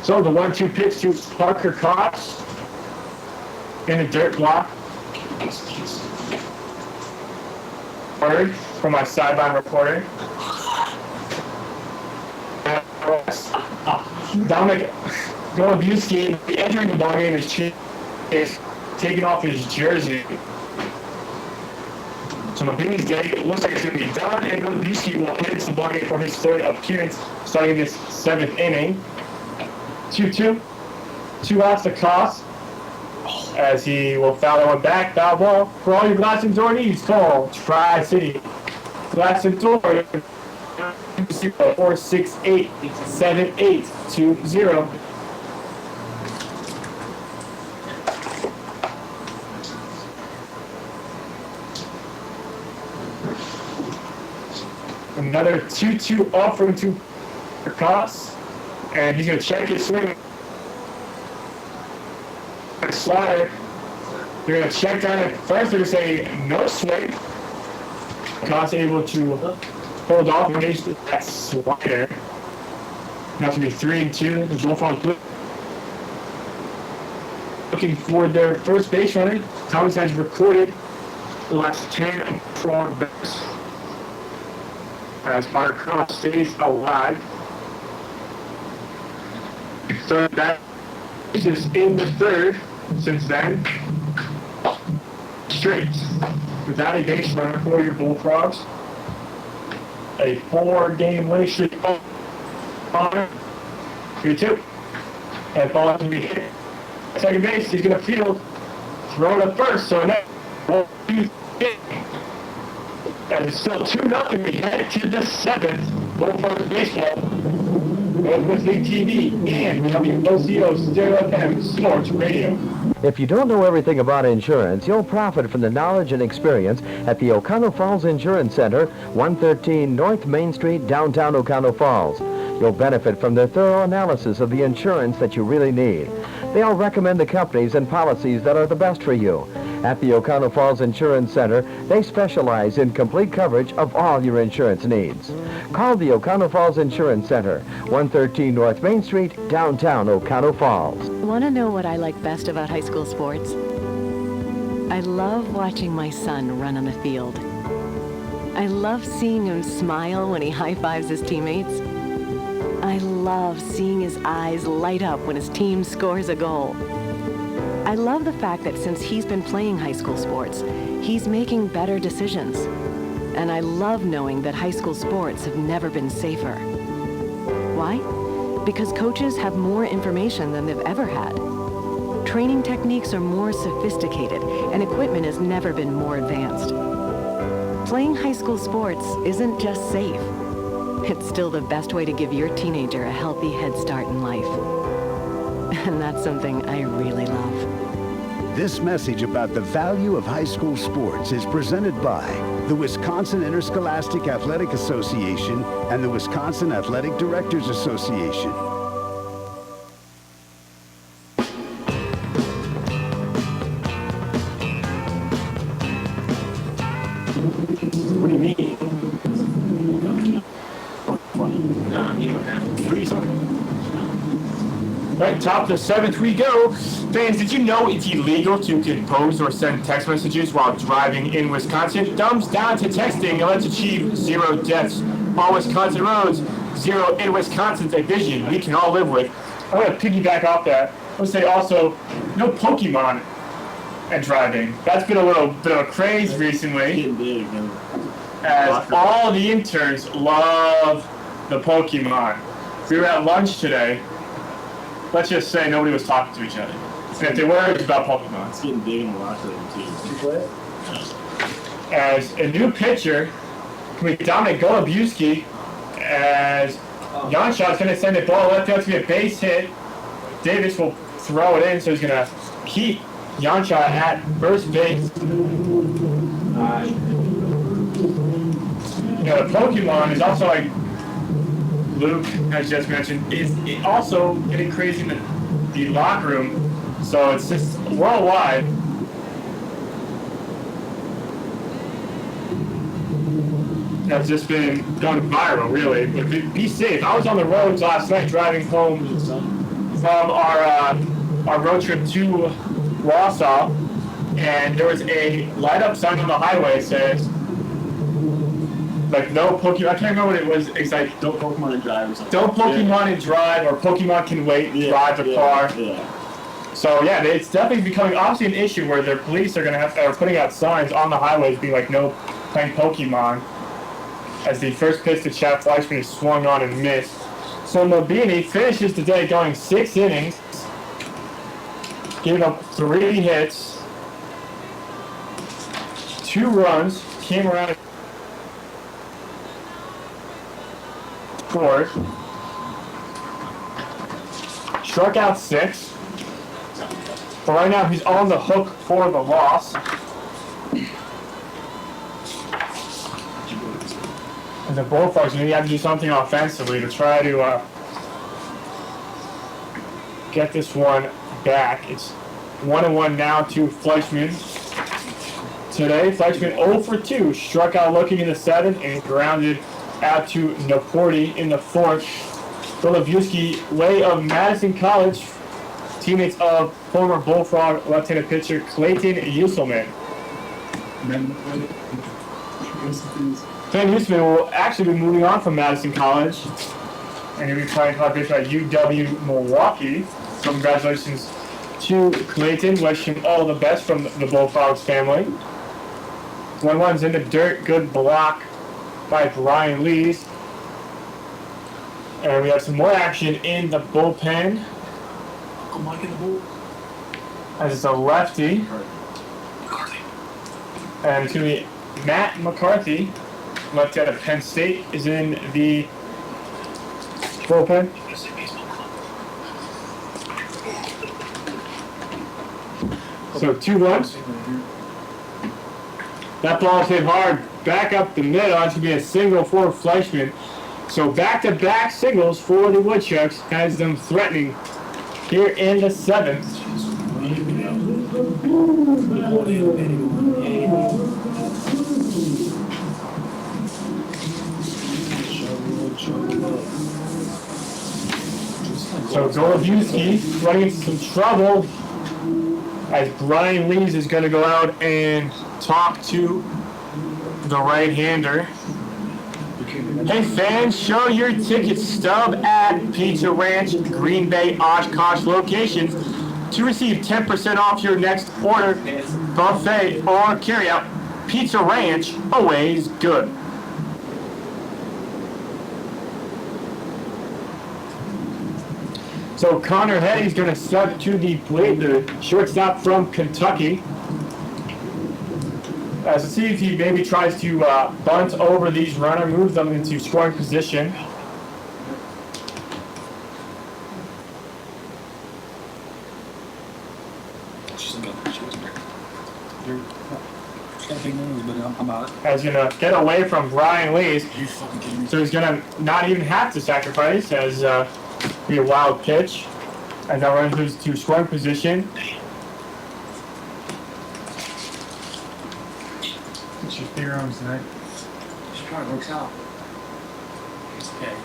So the 1-2 pitch to Parker Cox in a dirt block. From my sideline reporter. Dominic Golubuski entering the ballgame is is taking off his jersey. So McBean's day, it looks like it's going to be done, and Bullfrogs will hit the ballgame for his third appearance starting this 7th inning. 2-2. 2 outs to Koss, as he will foul that one back. Foul ball for all your glass and door needs. Call Tri-City Glass and Door 468-7820. Another 2-2 offering to Koss, and he's going to check his swing. Slider. They're going to check on it first. They're going to say no swing. Koss able to hold off against that slider. Now it's going to be 3-2. The Bullfrogs looking for their first base runner. Thomas has recorded the last 10 frog bats as Mark Koss stays alive. So that is in the third. Since then, straight without a base runner for your Bullfrogs. A 4-game winning streak on 3-2. And ball has to be hit. Second base, he's going to field, throw it up first. So now, 1-2-3. And it's still 2-0. We head to the 7th. Bullfrogs baseball. With League TV and WOCO Stereo FM Sports Radio. If you don't know everything about insurance, you'll profit from the knowledge and experience at the Oconto Falls Insurance Center, 113 North Main Street, downtown Oconto Falls. You'll benefit from their thorough analysis of the insurance that you really need. They'll recommend the companies and policies that are the best for you. At the Oconto Falls Insurance Center, they specialize in complete coverage of all your insurance needs. Call the Oconto Falls Insurance Center, 113 North Main Street, downtown Oconto Falls. Want to know what I like best about high school sports? I love watching my son run on the field. I love seeing him smile when he high-fives his teammates. I love seeing his eyes light up when his team scores a goal. I love the fact that since he's been playing high school sports, he's making better decisions. And I love knowing that high school sports have never been safer. Why? Because coaches have more information than they've ever had. Training techniques are more sophisticated, and equipment has never been more advanced. Playing high school sports isn't just safe. It's still the best way to give your teenager a healthy head start in life. And that's something I really love. This message about the value of high school sports is presented by the Wisconsin Interscholastic Athletic Association and the Wisconsin Athletic Directors Association. What do you mean? Right, top of the 7th we go. Fans, did you know it's illegal to compose or send text messages while driving in Wisconsin? Thumbs down to texting and let's achieve 0 deaths on Wisconsin roads. 0 in Wisconsin's a vision we can all live with. I'm going to piggyback off that. Let's say also, no Pokemon and driving. That's been a little bit of a craze recently. As all the interns love the Pokemon. We were at lunch today. Let's just say nobody was talking to each other. And if they were, it's about Pokemon. It's getting big in the locker room, too. As a new pitcher, can be Dominic Golubuski, as Janshot's going to send the ball left field to be a base hit. Davis will throw it in, so he's going to keep Janshot at first base. You know, the Pokemon is also like Luke has just mentioned, is also getting crazy in the locker room. So it's just worldwide. That's just been going viral, really. But be safe. I was on the roads last night driving home from our road trip to Wausau, and there was a light-up sign on the highway that says, like, no Pokemon. I can't remember what it was. It's like, don't Pokemon and drive or something. Don't Pokemon and drive, or Pokemon can wait, drive the car. So yeah, it's definitely becoming obviously an issue where their police are putting out signs on the highways being like no playing Pokemon. As the first pitch to Chad Fleischman is swung on and missed. So Mabini finishes the day going 6 innings, giving up 3 hits, 2 runs, came around. Scored. Struck out 6. But right now he's on the hook for the loss. And the Bullfrogs maybe have to do something offensively to try to get this one back. It's 1-1 now to Fleischman. Today, Fleischman 0 for 2. Struck out looking in the 7th and grounded out to Naporti in the 4th. Golubiewski, way of Madison College, teammates of former Bullfrog left-handed pitcher Clayton Uselman. Clayton Uselman will actually be moving on from Madison College, and he'll be playing college baseball at UW Milwaukee. So congratulations to Clayton. Wish him all the best from the Bullfrogs family. 1-1's in the dirt. Good block by Brian Lees. And we have some more action in the bullpen. As it's a lefty. And it's going to be Matt McCarthy, lefty out of Penn State, is in the bullpen. So 2 runs. That ball's hit hard back up the middle. That's going to be a single for Fleischman. So back-to-back singles for the Woodchucks has them threatening here in the 7th. So Golubiewski running into some trouble as Brian Lees is going to go out and talk to the right-hander. Hey fans, show your ticket stub at Pizza Ranch, Green Bay, Oshkosh locations to receive 10% off your next order, buffet, or carryout. Pizza Ranch, always good. So Connor Heddy's going to step to the plate, the shortstop from Kentucky. To see if he maybe tries to bunt over these runners, move them into scoring position. As he's going to get away from Brian Lees. So he's going to not even have to sacrifice as be a wild pitch. As that runs moves to scoring position. What's your theorems tonight? Just try to work out. Okay.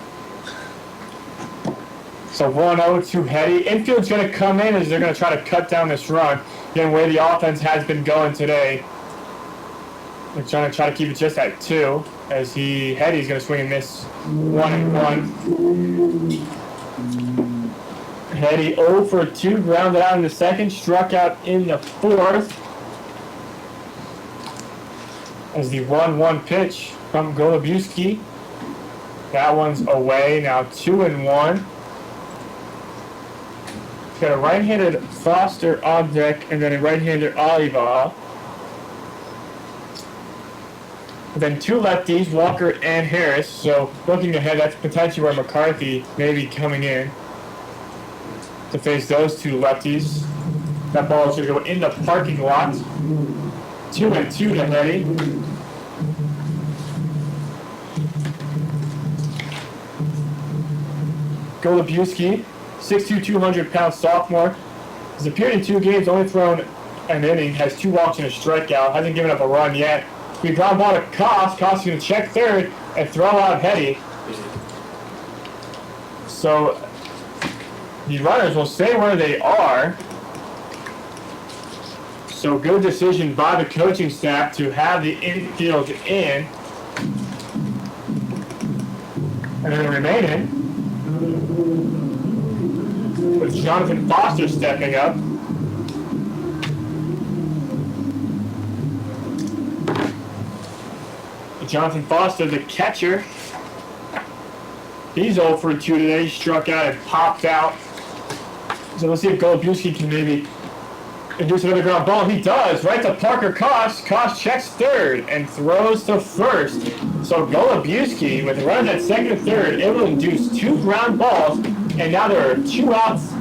So 1-0 to Hetty. Infield's going to come in as they're going to try to cut down this run. Again, the way the offense has been going today. They're trying to keep it just at 2 as Hetty's going to swing and miss 1-1. Hetty 0 for 2, grounded out in the 2nd, struck out in the 4th. As the 1-1 pitch from Golubiewski. That one's away, now 2-1. Got a right-handed Foster on deck and then a right-hander Oliva. And then 2 lefties, Walker and Harris. So looking ahead, that's potentially where McCarthy may be coming in to face those 2 lefties. That ball is going to go in the parking lot. 2-2 to Hetty. Golubiewski, 6'2", 200-pound sophomore, has appeared in 2 games, only thrown an inning, has 2 walks and a strikeout, hasn't given up a run yet. We ground ball to Koss is going to check third and throw out Hetty. So the runners will stay where they are. So good decision by the coaching staff to have the infield in. And then remaining with Jonathan Foster stepping up. Jonathan Foster, the catcher. He's 0 for 2 today. He struck out and popped out. So let's see if Golubuski can maybe induce another ground ball. He does. Right to Parker Koss. Koss checks third and throws to first. So Golubuski, with runs at second and third, able to induce 2 ground balls. And now there are 2 outs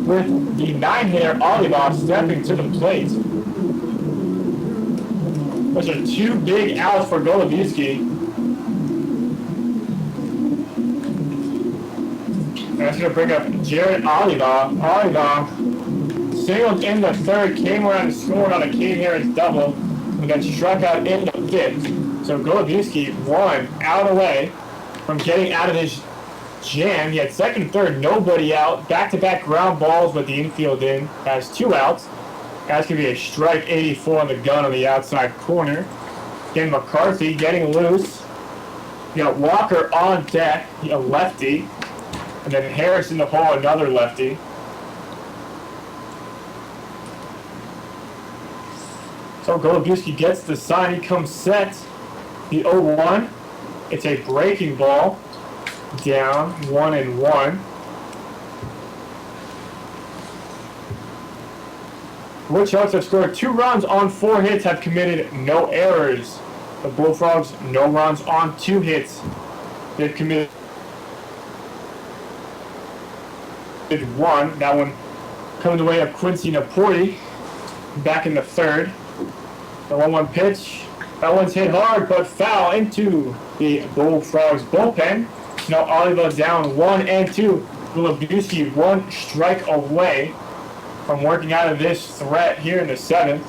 with the 9-hitter Oliva stepping to the plate. Those are 2 big outs for Golubuski. That's going to bring up Jared Oliva. Oliva singled in the third, came around and scored on a Kane Harris double, and then struck out in the fifth. So Golubuski 1 out away from getting out of his jam. He had second and third, nobody out. Back-to-back ground balls with the infield in. Has 2 outs. That's going to be a strike 84 on the gun on the outside corner. Again, McCarthy getting loose. You got Walker on deck, a lefty. And then Harris in the hole, another lefty. So Golubuski gets the sign. He comes set. The 0-1. It's a breaking ball. Down 1-1. Woodchucks have scored 2 runs on 4 hits, have committed no errors. The Bullfrogs, no runs on 2 hits. They've committed 1. That one coming the way of Quincy Naporti back in the third. The 1-1 pitch. That one's hit hard but foul into the Bullfrogs bullpen. Now Oliva down 1-2. Golubuski 1 strike away from working out of this threat here in the 7th.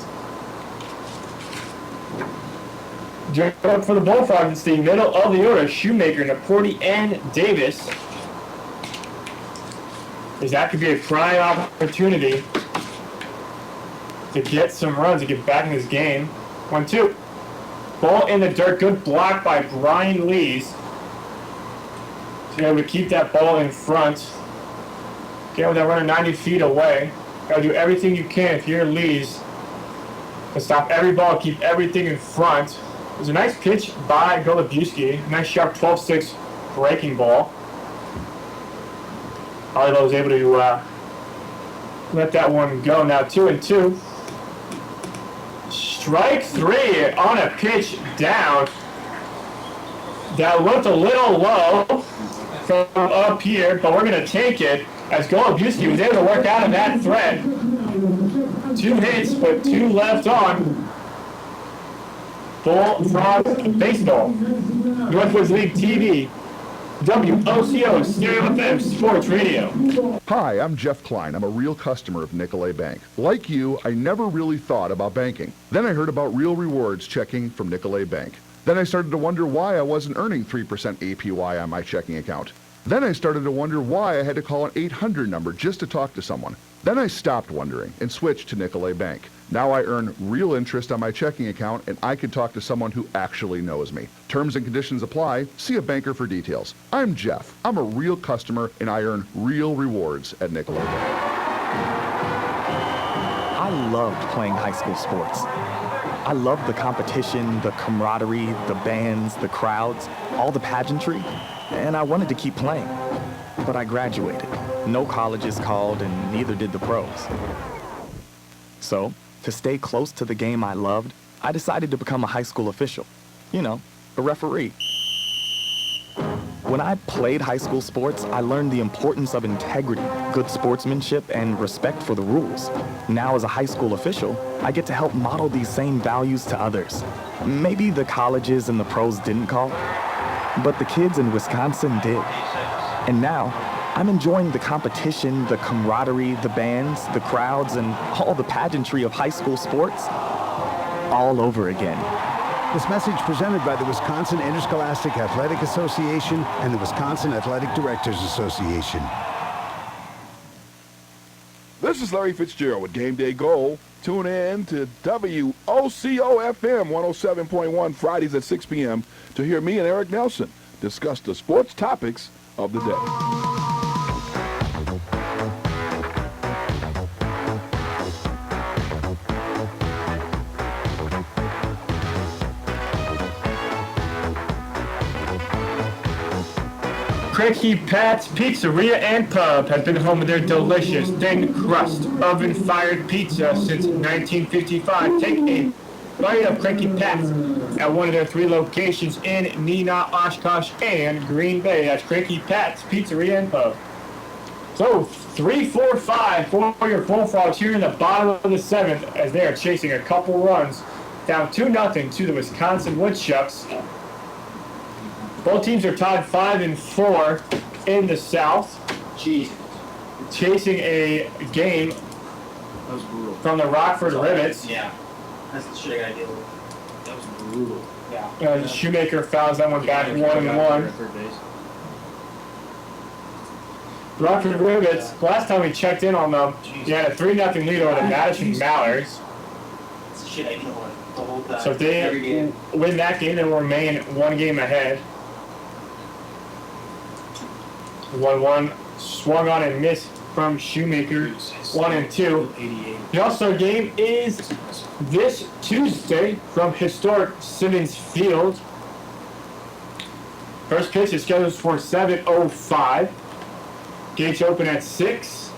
Up for the Bullfrogs, it's the middle of the order. Shoemaker, Naporti, and Davis. As that could be a prime opportunity to get some runs, to get back in this game. 1-2. Ball in the dirt. Good block by Brian Lees. So you're able to keep that ball in front. Get with that runner 90 feet away. Got to do everything you can if you're Lees to stop every ball, keep everything in front. It was a nice pitch by Golubuski. Nice sharp 12-6 breaking ball. Oliva was able to let that one go. Now 2-2. Strike 3 on a pitch down. That looked a little low from up here, but we're going to take it as Golubuski was able to work out of that threat. 2 hits, but 2 left on. Bullfrogs Baseball. Northwoods League TV. WOCO Stereo FM Sports Radio. Hi, I'm Jeff Klein. I'm a real customer of Nicolet Bank. Like you, I never really thought about banking. Then I heard about Real Rewards checking from Nicolet Bank. Then I started to wonder why I wasn't earning 3% APY on my checking account. Then I started to wonder why I had to call an 800 number just to talk to someone. Then I stopped wondering and switched to Nicolet Bank. Now I earn real interest on my checking account, and I can talk to someone who actually knows me. Terms and conditions apply. See a banker for details. I'm Jeff. I'm a real customer, and I earn real rewards at Nicolet Bank. I loved playing high school sports. I loved the competition, the camaraderie, the bands, the crowds, all the pageantry, and I wanted to keep playing. But I graduated. No colleges called, and neither did the pros. So, to stay close to the game I loved, I decided to become a high school official. You know, a referee. When I played high school sports, I learned the importance of integrity, good sportsmanship, and respect for the rules. Now, as a high school official, I get to help model these same values to others. Maybe the colleges and the pros didn't call, but the kids in Wisconsin did. And now, I'm enjoying the competition, the camaraderie, the bands, the crowds, and all the pageantry of high school sports all over again. This message presented by the Wisconsin Interscholastic Athletic Association and the Wisconsin Athletic Directors Association. This is Larry Fitzgerald with Game Day Goal. Tune in to WOCO FM 107.1 Fridays at 6 p.m. to hear me and Eric Nelson discuss the sports topics of the day. Cranky Pat's Pizzeria and Pub has been home of their delicious thin crust oven-fired pizza since 1955. Take a bite of Cranky Pat's at one of their 3 locations in Neenah, Oshkosh, and Green Bay. That's Cranky Pat's Pizzeria and Pub. So 3-4-5 for your Bullfrogs here in the bottom of the 7th as they are chasing a couple runs down 2-0 to the Wisconsin Woodchucks. Both teams are tied 5-4 in the South. Jeez. Chasing a game That was brutal. from the Rockford Rivets. Yeah. That's the shit I gotta deal with. That was brutal. Yeah. Shoemaker fouls that one back 1-1. Rockford Rivets, last time we checked in on them, they had a 3-0 lead over the Madison Mallards. That's the shit I deal with the whole time. So if they win that game, they will remain 1 game ahead. 1-1, swung on and missed from Shoemaker, 1-2. The All-Star game is this Tuesday from historic Simmons Field. First pitch is scheduled for 7:05. Gates open at 6.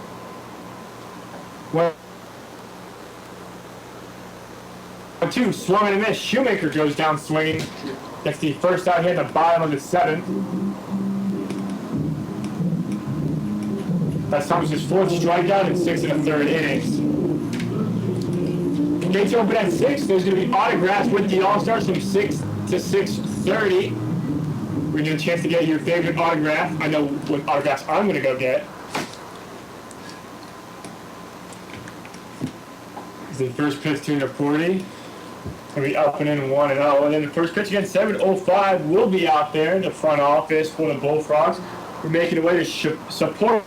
1-2, swung and a miss. Shoemaker goes down swinging. That's the first out here in the bottom of the 7th. That's Thomas's 4th strikeout in 6 1/3 innings. Gates open at 6. There's going to be autographs with the All-Stars from 6 to 6:30. We're going to get a chance to get your favorite autograph. I know what autographs I'm going to go get. The first pitch to Naporti. Going to be up and in 1-0. And then the first pitch again, 7:05 will be out there in the front office for the Bullfrogs. We're making a way to support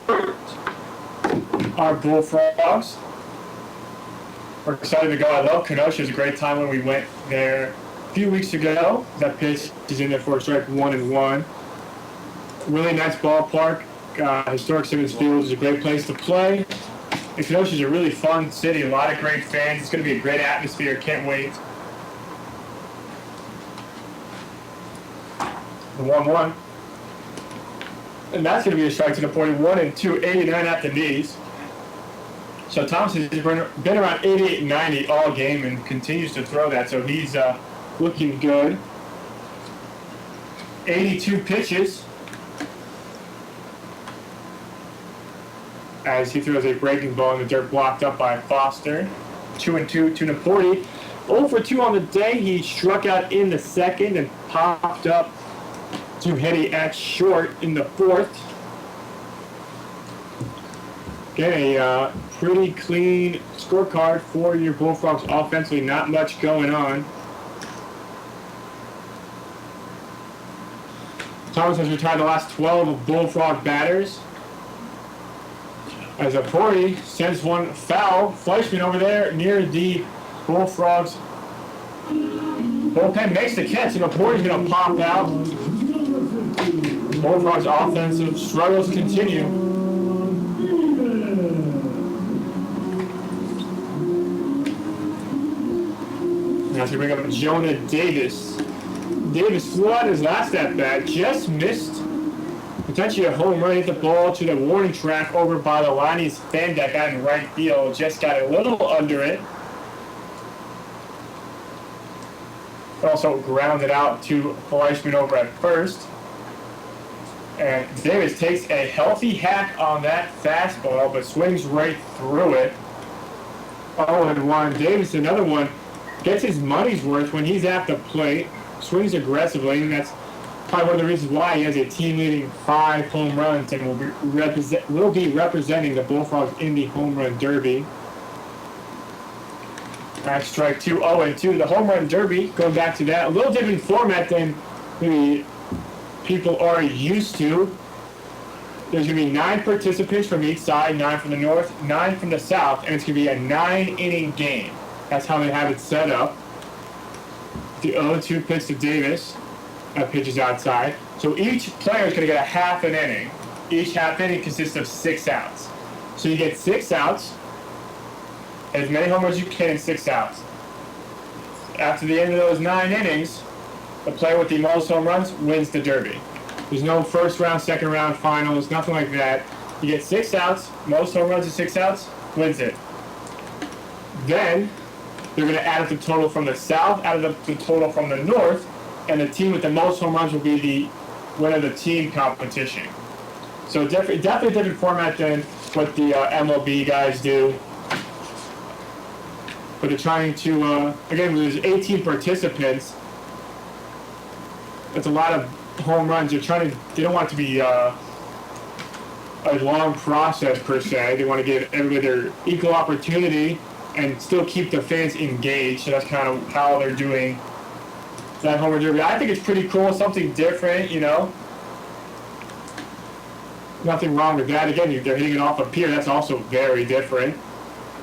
our Bullfrogs. We're excited to go. I love Kenosha. It was a great time when we went there a few weeks ago. That pitch is in there for a strike 1-1. Really nice ballpark. Historic Simmons Field is a great place to play. And Kenosha is a really fun city. A lot of great fans. It's going to be a great atmosphere. Can't wait. The 1-1. And that's going to be a strike to the point. 1-2, 89 at the knees. So Thomas has been around 88 and 90 all game and continues to throw that. So he's looking good. 82 pitches. As he throws a breaking ball in the dirt, blocked up by Foster. 2-2 to Naporti. 0-for-2 on the day. He struck out in the 2nd and popped up to Hetty at short in the 4th. Again, a pretty clean scorecard for your Bullfrogs offensively. Not much going on. Thomas has retired the last 12 of Bullfrog batters. As Naporti sends one foul. Fleischman over there near the Bullfrogs bullpen makes the catch, and Naporti's going to pop out. Bullfrogs offensive struggles continue. Now to bring up Jonah Davis. Davis flew out his last at-bat, just missed potentially a home run, hit the ball to the warning track over by the Lonnie's fan deck out in right field. Just got a little under it. Also grounded out to Fleischman over at first. And Davis takes a healthy hack on that fastball, but swings right through it. 0-1. Davis, another one, gets his money's worth when he's at the plate. Swings aggressively, and that's probably one of the reasons why he has a team-leading 5 home runs and will be representing the Bullfrogs in the home run derby. That's strike 2, 0-2. The home run derby, going back to that, a little different format than maybe people are used to. There's going to be 9 participants from each side, 9 from the north, 9 from the south, and it's going to be a 9-inning game. That's how they have it set up. The 0-2 pitch to Davis. That pitch is outside. So each player is going to get a half an inning. Each half inning consists of 6 outs. So you get 6 outs, as many home runs as you can in 6 outs. After the end of those 9 innings, the player with the most home runs wins the derby. There's no first round, second round, finals, nothing like that. You get 6 outs. Most home runs are 6 outs. Wins it. Then they're going to add up the total from the south, add up the total from the north, and the team with the most home runs will be the winner of the team competition. So definitely a different format than what the MLB guys do. But they're trying to, again, there's 18 participants. That's a lot of home runs. They don't want it to be a long process per se. They want to give everybody their equal opportunity and still keep the fans engaged. So that's kind of how they're doing that home run derby. I think it's pretty cool, something different, you know. Nothing wrong with that. Again, they're hitting it off a pier. That's also very different.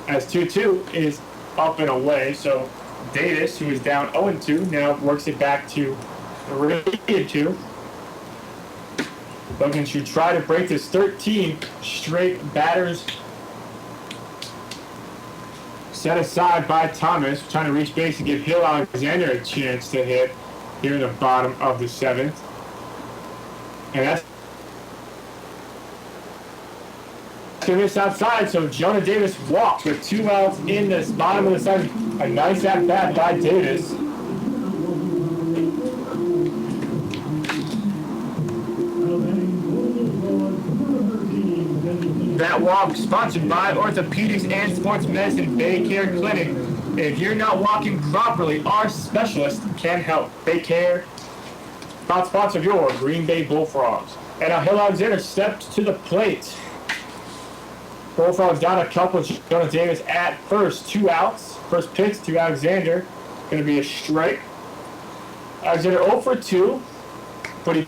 As 2-2 is up and away, so Davis, who is down 0-2, now works it back to the rated 2. Looking to try to break this 13 straight batters set aside by Thomas, trying to reach base and give Hill Alexander a chance to hit here in the bottom of the 7th. And that's this outside, so Jonah Davis walks with 2 outs in this bottom of the 7th. A nice at bat by Davis. That walk sponsored by Orthopedics and Sports Medicine Baycare Clinic. If you're not walking properly, our specialist can help. Baycare, proud sponsor of your Green Bay Bullfrogs. And now Hill Alexander stepped to the plate. Bullfrogs down a couple. Jonah Davis at first, 2 outs. First pitch to Alexander, going to be a strike. Alexander 0 for 2, but he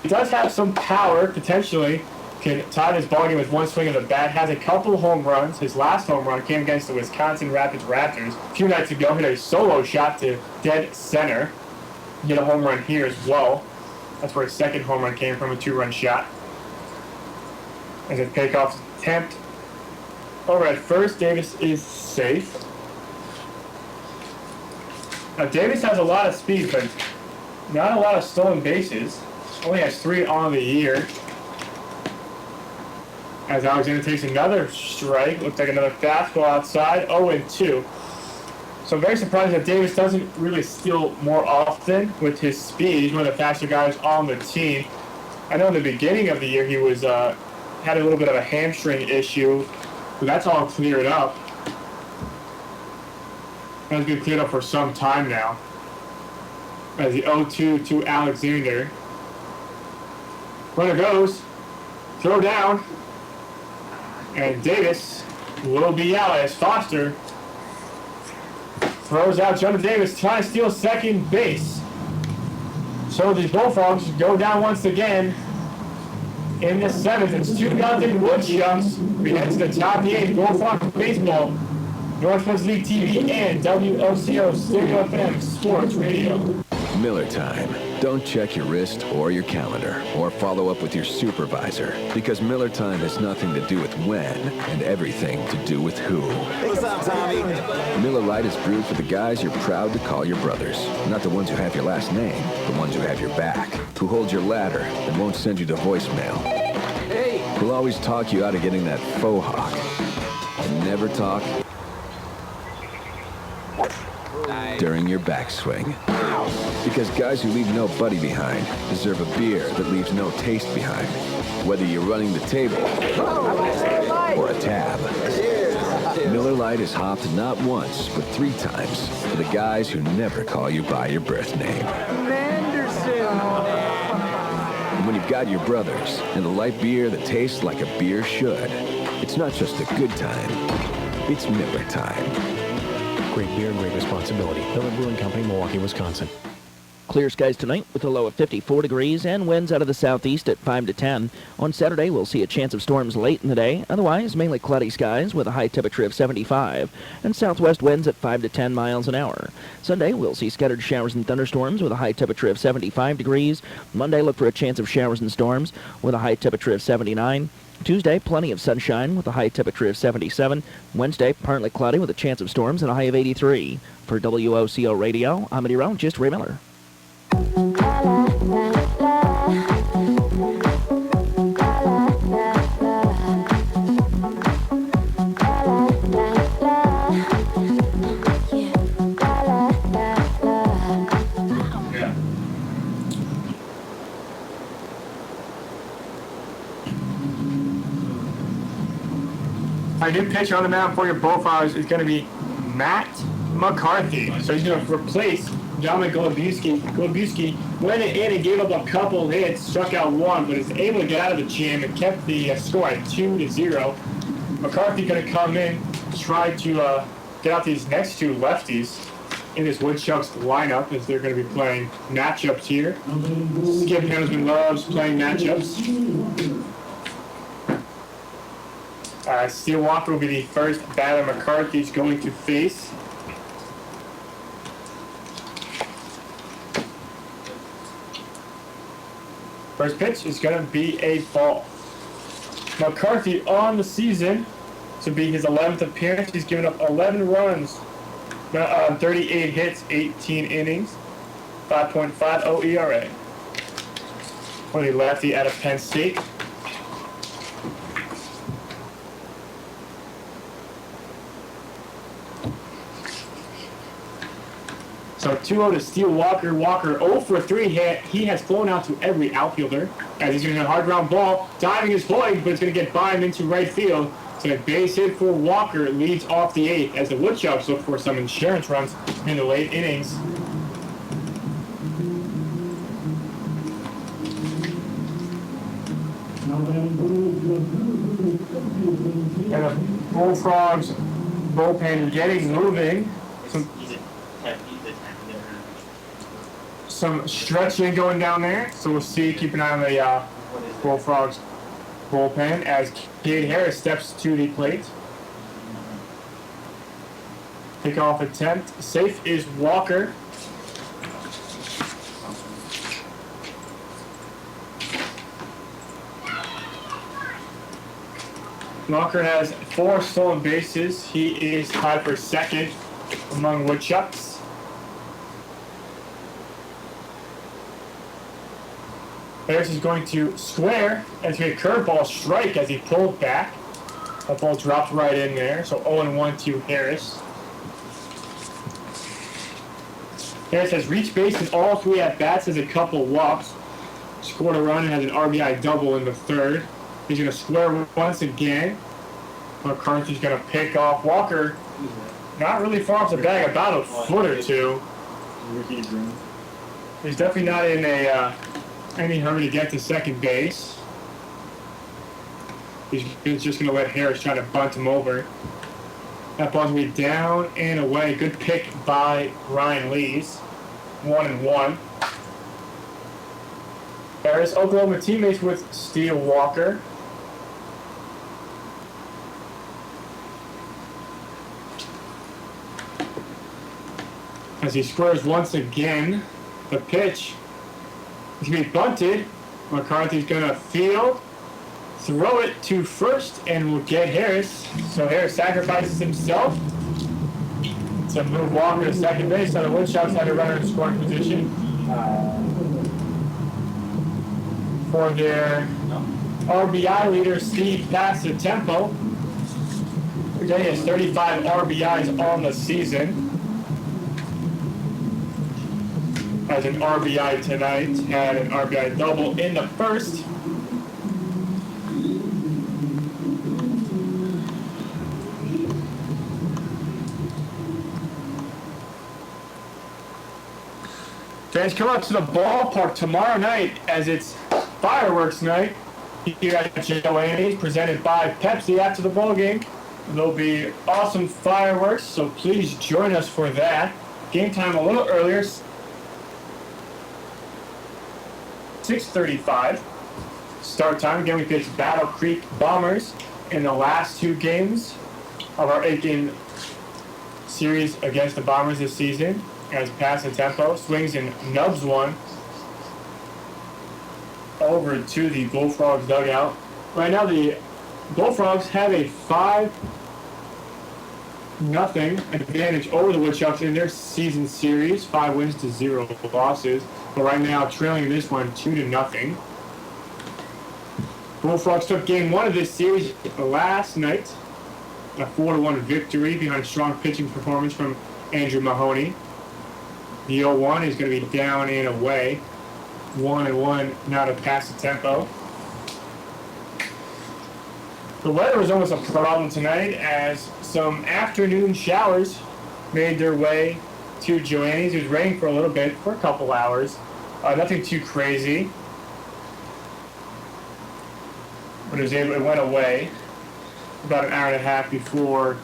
does have some power, potentially. Can tie this ballgame with 1 swing of the bat. Has a couple home runs. His last home run came against the Wisconsin Rapids Raptors a few nights ago. Hit a solo shot to dead center. Get a home run here as well. That's where his second home run came from, a 2-run shot. As a takeoff attempt over at first, Davis is safe. Now Davis has a lot of speed, but not a lot of stolen bases. Only has 3 on the year. As Alexander takes another strike, looks like another fastball outside, 0-2. So I'm very surprised that Davis doesn't really steal more often with his speed. He's one of the faster guys on the team. I know in the beginning of the year he was had a little bit of a hamstring issue, but that's all cleared up. That's been cleared up for some time now. As the 0-2 to Alexander. Runner goes, throw down, and Davis will be out as Foster throws out Jonah Davis, trying to steal second base. So the Bullfrogs go down once again in the 7th. It's 2-0 Woodchucks. We head to the top of the 8th. Bullfrogs baseball, Northwest League TV, and WOCO Stereo FM Sports Radio. Miller time. Don't check your wrist or your calendar or follow up with your supervisor, because Miller time has nothing to do with when and everything to do with who. What's up, Tommy? Miller Lite is brewed for the guys you're proud to call your brothers. Not the ones who have your last name, the ones who have your back, who hold your ladder and won't send you to voicemail. Hey! Who'll always talk you out of getting that faux hawk and never talk during your backswing. Because guys who leave no buddy behind deserve a beer that leaves no taste behind. Whether you're running the table or a tab. Miller Lite is hopped not once, but 3 times for the guys who never call you by your birth name. And when you've got your brothers and a light beer that tastes like a beer should, it's not just a good time, it's Miller time. Great beer, great responsibility. Miller Brewing Company, Milwaukee, Wisconsin. Clear skies tonight with a low of 54 degrees and winds out of the southeast at 5 to 10. On Saturday, we'll see a chance of storms late in the day. Otherwise, mainly cloudy skies with a high temperature of 75 and southwest winds at 5 to 10 miles an hour. Sunday, we'll see scattered showers and thunderstorms with a high temperature of 75 degrees. Monday, look for a chance of showers and storms with a high temperature of 79. Tuesday, plenty of sunshine with a high temperature of 77. Wednesday, partly cloudy with a chance of storms and a high of 83. For WOCO Radio, I'm meteorologist Ray Miller. Our new pitcher on the mound for your Bullfrogs is going to be Matt McCarthy. So he's going to replace Dominic Golubowski. Golubowski went in and gave up a couple hits, struck out one, but is able to get out of the jam and kept the score at 2-0. McCarthy going to come in, try to get out these next two lefties in this Woodchucks lineup as they're going to be playing matchups here. Skip Hamilton loves playing matchups. Steele Walker will be the first batter McCarthy's going to face. First pitch is going to be a ball. McCarthy on the season, this will be his 11th appearance. He's given up 11 runs, 38 hits, 18 innings, 5.50 ERA. Only lefty out of Penn State. So 2-0 to Steele Walker. Walker 0 for 3 hit. He has flown out to every outfielder as he's going to hit a hard ground ball. Diving is holding, but it's going to get by him into right field. So a base hit for Walker leads off the 8th as the Woodchucks look for some insurance runs in the late innings. And the Bullfrogs bullpen getting moving. Some stretching going down there, so we'll see. Keep an eye on the Bullfrogs bullpen as Cade Harris steps to the plate. Kickoff attempt. Safe is Walker. Walker has 4 stolen bases. He is tied for second among Woodchucks. Harris is going to square and to a curveball strike as he pulled back. That ball dropped right in there. So 0-1 to Harris. Harris has reached base in all 3 at-bats, has a couple walks. Scored a run and has an RBI double in the 3rd. He's going to square once again. McCarthy's going to pick off Walker. Not really far off the bag, about a foot or two. He's definitely not in any hurry to get to second base. He's just going to let Harris try to bunt him over. That ball's going to be down and away. Good pick by Ryan Lees. 1-1. Harris, Oklahoma teammates with Steele Walker. As he squares once again, the pitch is going to be bunted. McCarthy's going to field, throw it to first, and will get Harris. So Harris sacrifices himself to move Walker to second base. So the Woodchucks had a runner in scoring position for their RBI leader, Steve Passatempo. Today has 35 RBIs on the season. Has an RBI tonight, had an RBI double in the 1st. Fans, come out to the ballpark tomorrow night as it's fireworks night here at Joanne's, presented by Pepsi after the ball game. There'll be awesome fireworks, so please join us for that. Game time a little earlier. 6:35 start time. Again, we pitched Battle Creek Bombers in the last 2 games of our 8-game series against the Bombers this season. As Passatempo swings and nubs one over to the Bullfrogs dugout. Right now, the Bullfrogs have a 5-0 advantage over the Woodchucks in their season series. 5 wins to 0 losses. But right now, trailing this one 2-0. Bullfrogs took game 1 of this series last night. A 4-1 victory behind a strong pitching performance from Andrew Mahoney. The 0-1 is going to be down and away. 1-1 now to Passatempo. The weather was almost a problem tonight as some afternoon showers made their way to Joanne's. It was raining for a little bit, for a couple hours. Nothing too crazy. But it went away about an hour and a half before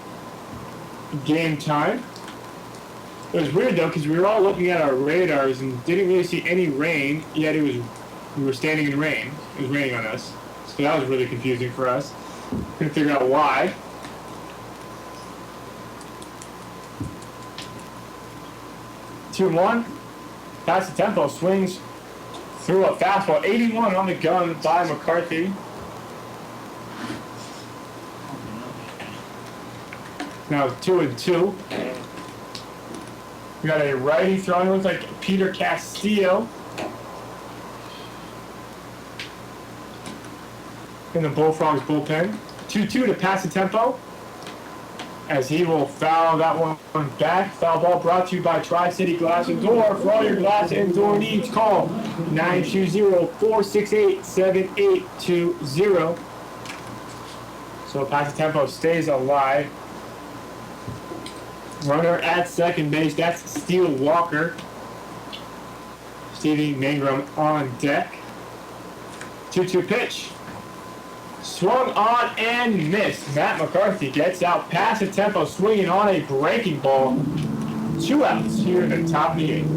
game time. It was weird though, because we were all looking at our radars and didn't really see any rain, yet we were standing in rain. It was raining on us. So that was really confusing for us. Couldn't figure out why. Two and one. Pass the tempo, swings through a fastball. 81 on the gun by McCarthy. Now 2-2. We got a righty throwing. Looks like Peter Castillo in the Bullfrogs bullpen. 2-2 to pass the tempo, as he will foul that one back. Foul ball brought to you by Tri-City Glass and Door. For all your glass and door needs, call 920-468-7820. So pass the tempo stays alive. Runner at second base, that's Steele Walker. Stevie Mangrum on deck. 2-2 pitch. Swung on and missed. Matt McCarthy gets out past the tempo, swinging on a breaking ball. 2 outs here in the top of the 8th.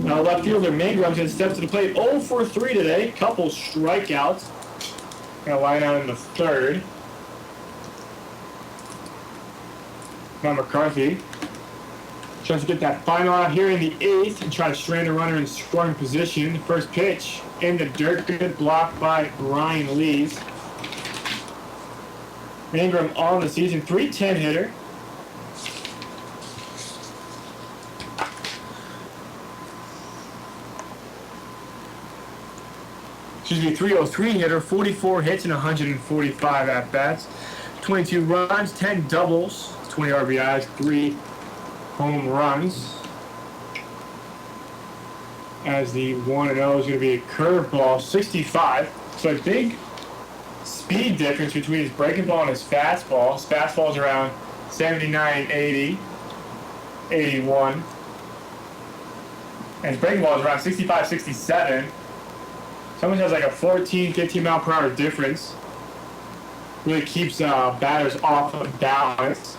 Now left fielder Mangrum's gonna step to the plate. 0 for 3 today. Couple strikeouts. Gonna line out in the 3rd. Now McCarthy tries to get that final out here in the 8th and try to strand a runner in scoring position. The first pitch in the dirt, good block by Brian Lees. Mangrum on the season, .310 hitter. Excuse me, .303 hitter, 44 hits and 145 at-bats. 22 runs, 10 doubles, 20 RBIs, 3 home runs. As the 1-0 is going to be a curveball, 65. So a big speed difference between his breaking ball and his fastball. His fastball is around 79, 80, 81. And his breaking ball is around 65, 67. Someone has like a 14, 15 mile per hour difference. Really keeps batters off of balance.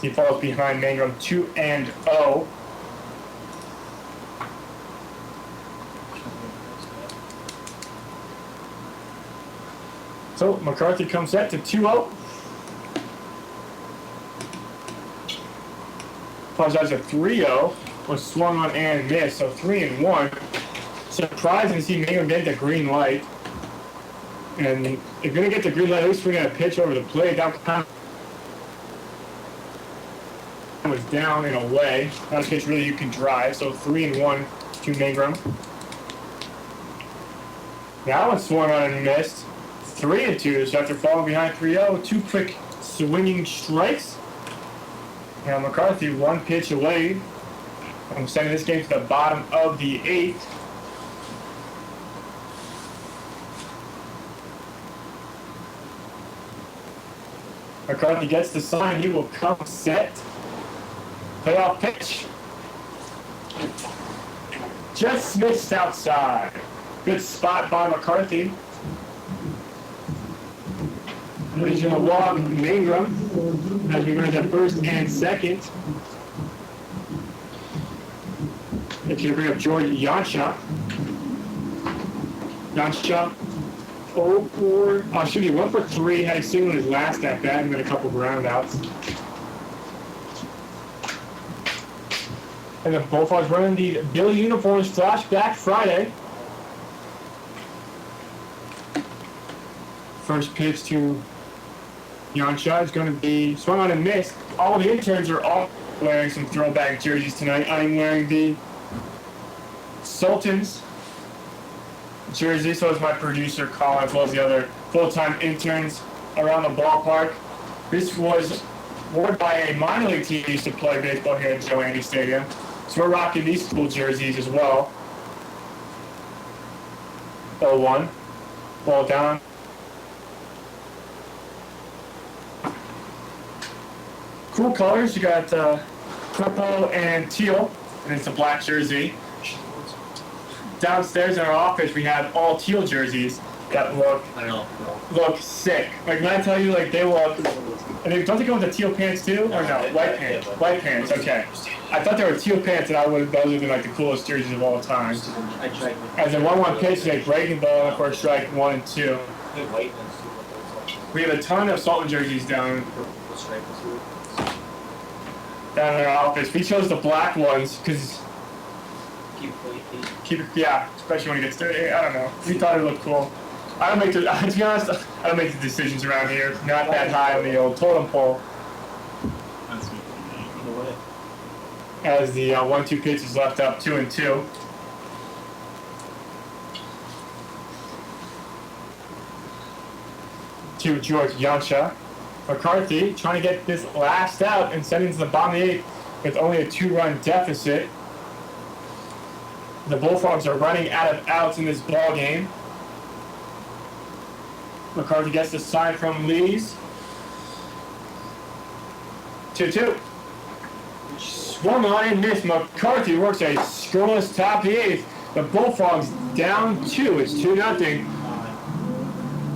He falls behind Mangrum 2-0. So McCarthy comes set to 2-0. Apologize, a 3-0 was swung on and missed, so 3-1. Surprising to see Mangrum get the green light. And if you're going to get the green light, at least we're going to pitch over the plate. That kind of was down in a way. Not a pitch really you can drive, so 3-1 to Mangrum. That one swung on and missed. 3-2, so after falling behind 3-0, 2 quick swinging strikes. Now McCarthy 1 pitch away from sending this game to the bottom of the 8th. McCarthy gets the sign. He will come set. Payoff pitch. Just missed outside. Good spot by McCarthy. He's going to walk Mangrum as we run to first and second. It's going to bring up George Yansha. Yansha 1 for 3, had a single in his last at bat and then a couple ground outs. And the Bullfrogs running the Billy uniforms flashback Friday. First pitch to Yansha is going to be swung on and missed. All the interns are all wearing some throwback jerseys tonight. I'm wearing the Sultans jersey, so is my producer Colin, as well as the other full-time interns around the ballpark. This was worn by a minor league team used to play baseball here at Joe Andy Stadium. So we're rocking these school jerseys as well. 0-1. Ball down. Cool colors. You got purple and teal, and it's a black jersey. Downstairs in our office, we have all teal jerseys that look sick. Like when I tell you, like they look. And they, don't they go with the teal pants too, or no? White pants. White pants. Okay. I thought they were teal pants, and those would have been like the coolest jerseys of all time. As a 1-1 pitch, like breaking ball, and of course strike 1 and 2. We have a ton of Sultan jerseys down in our office. We chose the black ones because yeah, especially when it gets dirty. I don't know. We thought it looked cool. I don't make the, to be honest, I don't make the decisions around here. Not that high on the old totem pole. As the 1-2 pitch is left up 2-2. To George Yansha. McCarthy trying to get this last out and send into the bottom of the 8th with only a 2-run deficit. The Bullfrogs are running out of outs in this ball game. McCarthy gets the sign from Lees. 2-2. Swung on and missed. McCarthy works a scoreless top of the 8th. The Bullfrogs down 2. It's 2-0.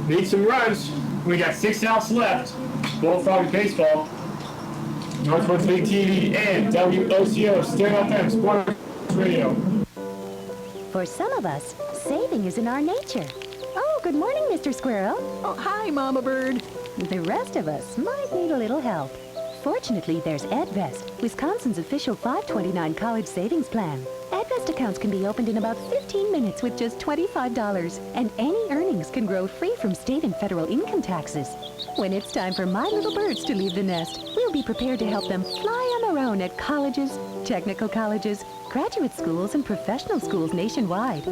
Need some runs. We got 6 outs left. Bullfrogs baseball. Northwoods League TV and WOCO Stereo FM Sports Radio. For some of us, saving is in our nature. Oh, good morning, Mr. Squirrel. Oh, hi, Mama Bird. The rest of us might need a little help. Fortunately, there's EdVest, Wisconsin's official $5.29 college savings plan. EdVest accounts can be opened in about 15 minutes with just $25, and any earnings can grow free from state and federal income taxes. When it's time for my little birds to leave the nest, we'll be prepared to help them fly on their own at colleges, technical colleges, graduate schools, and professional schools nationwide.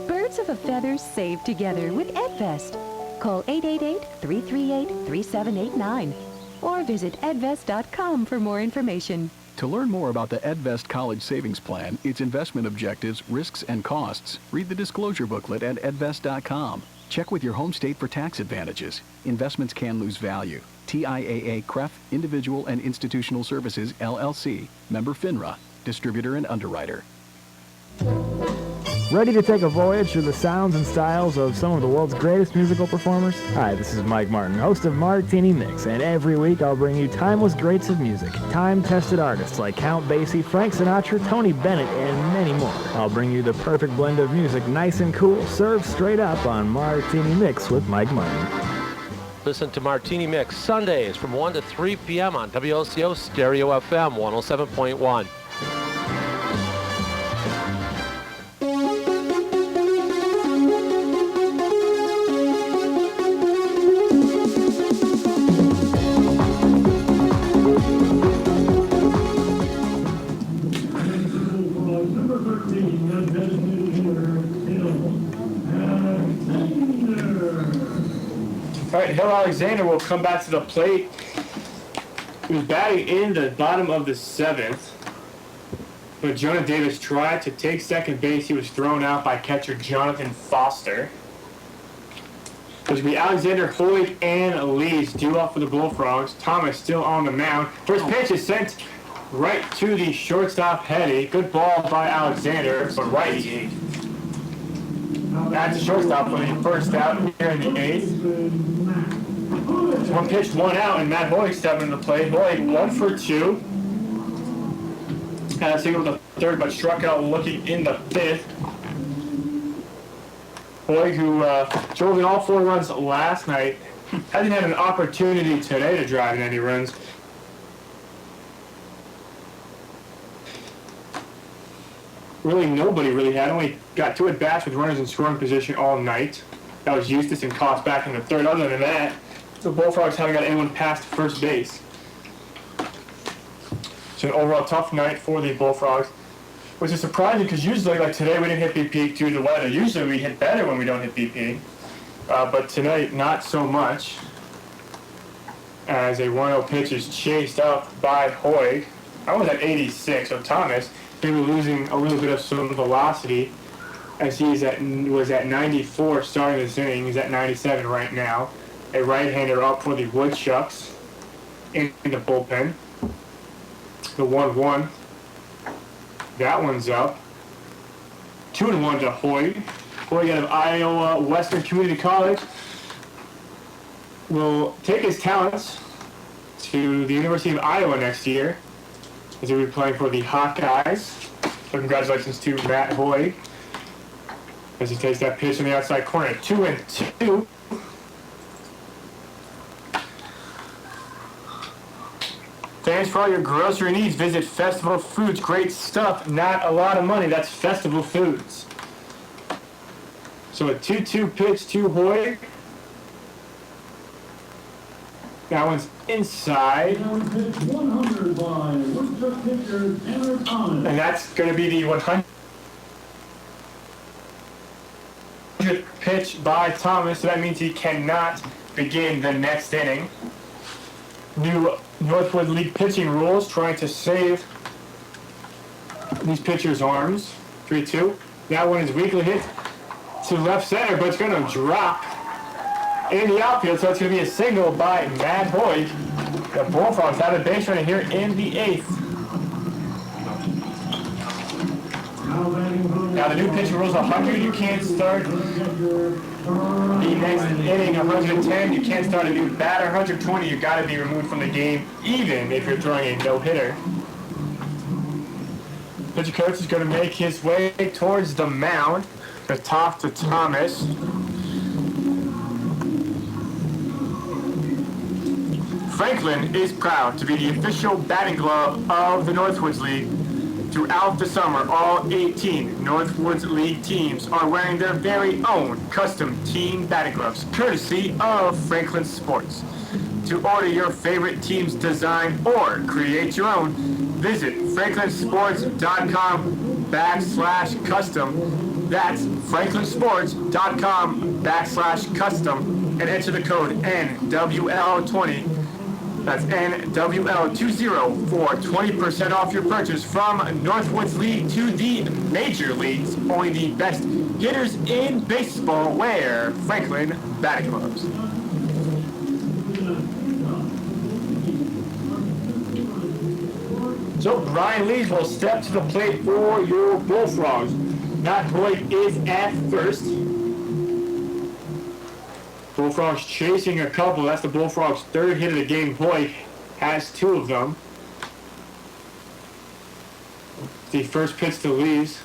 Birds of a feather saved together with EdVest. Call 888-338-3789 or visit edvest.com for more information. To learn more about the EdVest College Savings Plan, its investment objectives, risks, and costs, read the disclosure booklet at edvest.com. Check with your home state for tax advantages. Investments can lose value. TIAA CREF Individual and Institutional Services, LLC. Member FINRA. Distributor and underwriter. Ready to take a voyage through the sounds and styles of some of the world's greatest musical performers? Hi, this is Mike Martin, host of Martini Mix, and every week I'll bring you timeless greats of music, time-tested artists like Count Basie, Frank Sinatra, Tony Bennett, and many more. I'll bring you the perfect blend of music, nice and cool, served straight up on Martini Mix with Mike Martin. Listen to Martini Mix Sundays from 1 to 3 p.m. on WOCO Stereo FM 107.1. All right, Hill Alexander will come back to the plate. He was batting in the bottom of the 7th. When Jonah Davis tried to take second base, he was thrown out by catcher Jonathan Foster. It was be Alexander, Hoyd, and Lees due up for the Bullfrogs. Thomas still on the mound. First pitch is sent right to the shortstop, Hetty. Good ball by Alexander, but righty. That's the shortstop for the first out here in the 8th. One pitch, 1 out, and Matt Boyd stepping into the plate. Boyd 1 for 2. Had a single to third, but struck out looking in the 5th. Boyd, who drove in all 4 runs last night, hasn't had an opportunity today to drive in any runs. Really, nobody really had. Only got 2 at-bats with runners in scoring position all night. That was Eustace and Cost back in the 3rd. Other than that, the Bullfrogs haven't got anyone past first base. So an overall tough night for the Bullfrogs, which is surprising because usually, like today, we didn't hit BP due to the weather. Usually we hit better when we don't hit BP, but tonight, not so much. as a 1-0 pitch is chased up by Hoig. I was at 86, so Thomas maybe losing a little bit of some velocity as he was at 94 starting this inning. He's at 97 right now. A right-hander up for the Woodchucks in the bullpen. The 1-1. That one's up. 2-1 to Hoig. Hoig out of Iowa Western Community College will take his talents to the University of Iowa next year as he'll be playing for the Hawkeyes. So congratulations to Matt Hoig as he takes that pitch in the outside corner. 2-2. Fans, for all your grocery needs, visit Festival Foods. Great stuff, not a lot of money. That's Festival Foods. So a 2-2 pitch to Hoig. That one's inside. And that's going to be the 100th pitch by Thomas. So that means he cannot begin the next inning. New Northwood League pitching rules trying to save these pitchers' arms. 3-2. That one is weakly hit to left center, but it's going to drop in the outfield, so it's going to be a single by Matt Hoig. The Bullfrogs have a base runner here in the 8th. Now the new pitching rules: 100, you can't start the next inning. 110, you can't start a new batter. 120, you got to be removed from the game, even if you're throwing a no-hitter. Pitcher coach is going to make his way towards the mound. The top to Thomas. Franklin is proud to be the official batting glove of the Northwoods League. Throughout the summer, all 18 Northwoods League teams are wearing their very own custom team batting gloves, courtesy of Franklin Sports. To order your favorite team's design or create your own, visit franklinsports.com/custom. That's franklinsports.com/custom and enter the code NWL20. That's NWL20 for 20% off your purchase from Northwoods League to the major leagues. Only the best hitters in baseball wear Franklin batting gloves. So Brian Lees will step to the plate for your Bullfrogs. Matt Hoig is at first. Bullfrogs chasing a couple. That's the Bullfrogs' third hit of the game. Hoig has 2 of them. The first pitch to Lees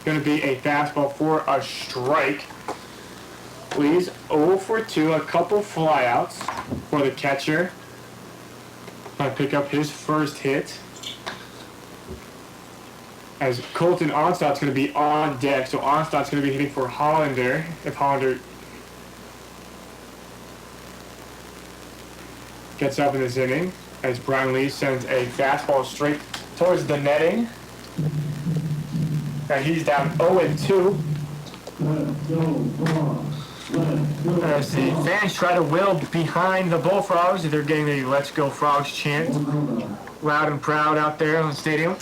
going to be a fastball for a strike. Lees 0 for 2, a couple flyouts for the catcher. Going to pick up his first hit. As Colton Onstott's going to be on deck, so Onstott's going to be hitting for Hollander. If Hollander gets up in this inning, as Brian Lee sends a fastball straight towards the netting. And he's down 0-2. As the fans try to will behind the Bullfrogs, they're getting the "Let's Go Frogs" chant loud and proud out there in the stadium.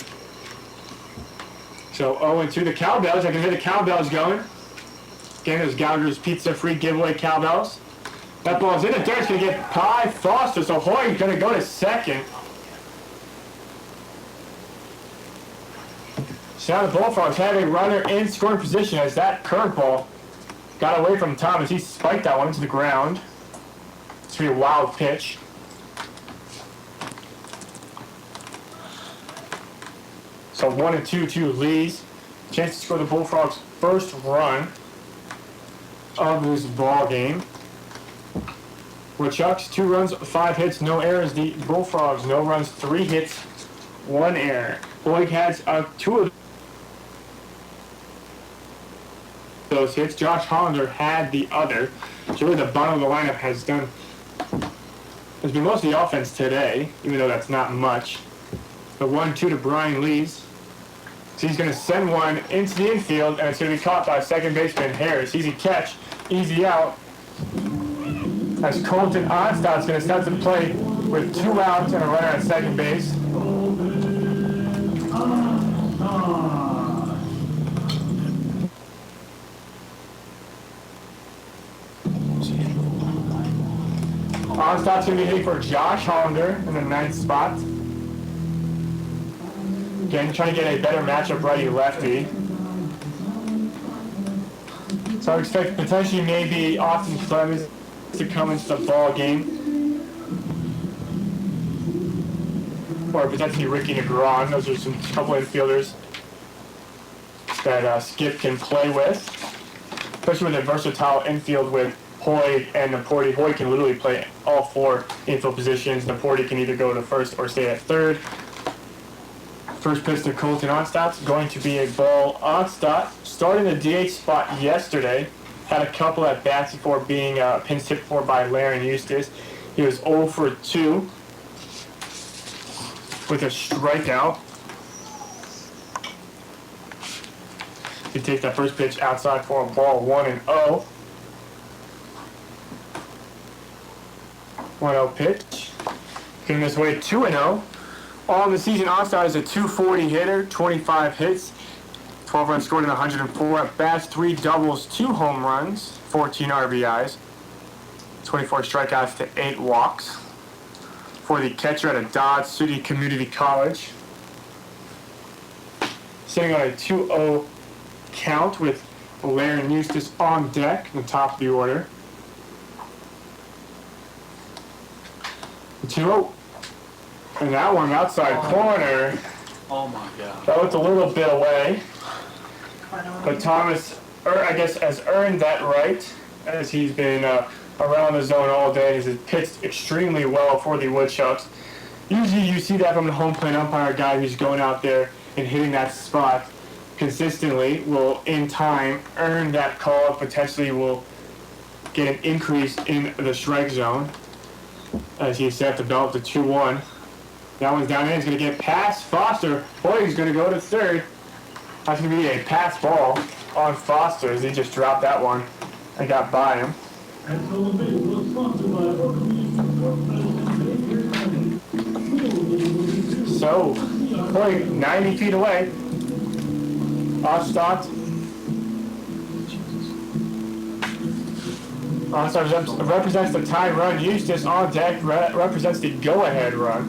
So 0-2, the cowbells. I can hear the cowbells going. Again, those Gallagher's Pizza free giveaway cowbells. That ball's in the dirt. It's going to get by Foster, so Hoig's going to go to second. So now the Bullfrogs have a runner in scoring position as that curveball got away from Thomas. He spiked that one into the ground. It's going to be a wild pitch. So 1-2 to Lees. Chance to score the Bullfrogs' first run of this ball game. Woodchucks, 2 runs, 5 hits, no errors. The Bullfrogs, no runs, 3 hits, 1 error. Hoig has 2 of those hits. Josh Hollander had the other. So really the bottom of the lineup has been most of the offense today, even though that's not much. The 1-2 to Brian Lees. So he's going to send one into the infield, and it's going to be caught by second baseman Harris. Easy catch, easy out. as Colton Onstott's going to start to play with 2 outs and a runner at second base. Onstott's going to be hitting for Josh Hollander in the 9th spot. Again, trying to get a better matchup righty-lefty. So I expect potentially maybe Austin Clemens to come into the ball game. Or potentially Ricky Negron. Those are some couple infielders that Skip can play with. Especially with a versatile infield with Hoy and Naporti. Hoy can literally play all 4 infield positions. Naporti can either go to first or stay at third. First pitch to Colton Onstott's going to be a ball. Onstott starting the DH spot yesterday. Had a couple at bats before being pinch hit for by Laren Eustace. He was 0 for 2 with a strikeout. He takes that first pitch outside for a ball, 1-0. 1-0 pitch. Getting this way 2-0. On the season, Onstott is a .240 hitter, 25 hits, 12 runs scored in 104 at bats, 3 doubles, 2 home runs, 14 RBIs, 24 strikeouts to 8 walks. For the catcher at Dodge City Community College. Sitting on a 2-0 count with Laren Eustace on deck, the top of the order. 2-0. And that one outside corner. Oh my God. That looked a little bit away. But Thomas, I guess, has earned that right as he's been around the zone all day. He's pitched extremely well for the Woodchucks. Usually you see that from the home plate umpire guy who's going out there and hitting that spot consistently will, in time, earn that call. Potentially will get an increase in the strike zone as he's set to develop the 2-1. That one's down in. He's going to get past Foster. Boy, he's going to go to third. That's going to be a pass ball on Foster as he just dropped that one and got by him. So, boy, 90 feet away. Onstott represents the tie run. Eustace on deck represents the go-ahead run.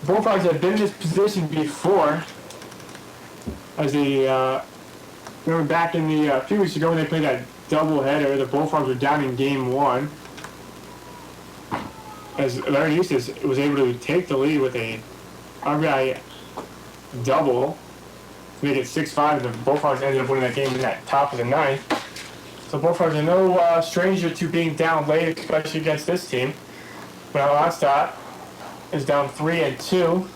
Bullfrogs have been in this position before, as they remember back in the few weeks ago when they played that doubleheader. The Bullfrogs were down in game 1, as Larry Eustace was able to take the lead with a RBI double to make it 6-5. The Bullfrogs ended up winning that game in that top of the 9th. So Bullfrogs are no stranger to being down late, especially against this team. But Onstott is down 3-2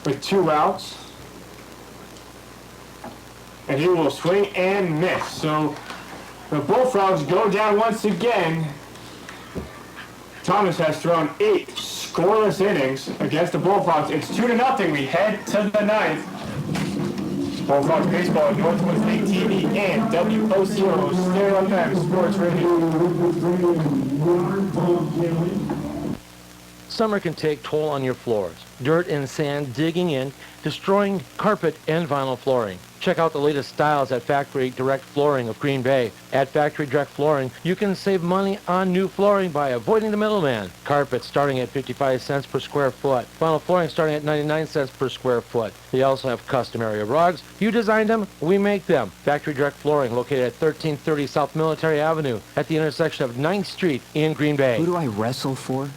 with 2 outs, and he will swing and miss. So the Bullfrogs go down once again. Thomas has thrown 8 scoreless innings against the Bullfrogs. It's 2-0. We head to the 9th. Bullfrogs baseball is Northwest State TV and WOCO Stereo FM Sports Radio. Summer can take toll on your floors. Dirt and sand digging in, destroying carpet and vinyl flooring. Check out the latest styles at Factory Direct Flooring of Green Bay. At Factory Direct Flooring, you can save money on new flooring by avoiding the middleman. Carpet starting at 55 cents per square foot. Vinyl flooring starting at 99 cents per square foot. They also have custom area rugs. You designed them, we make them. Factory Direct Flooring located at 1330 South Military Avenue at the intersection of 9th Street in Green Bay. Who do I wrestle for?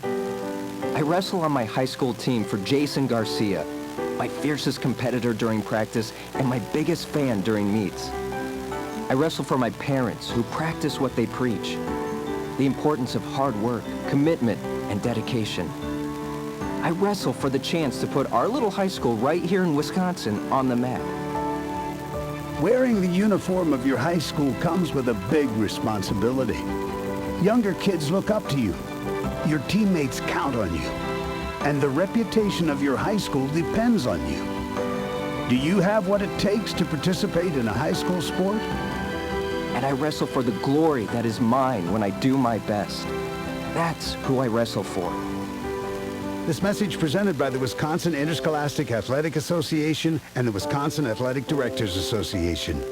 I wrestle on my high school team for Jason Garcia, my fiercest competitor during practice and my biggest fan during meets. I wrestle for my parents who practice what they preach, the importance of hard work, commitment, and dedication. I wrestle for the chance to put our little high school right here in Wisconsin on the map. Wearing the uniform of your high school comes with a big responsibility. Younger kids look up to you. Your teammates count on you. And the reputation of your high school depends on you. Do you have what it takes to participate in a high school sport? And I wrestle for the glory that is mine when I do my best. That's who I wrestle for. This message presented by the Wisconsin Interscholastic Athletic Association and the Wisconsin Athletic Directors Association.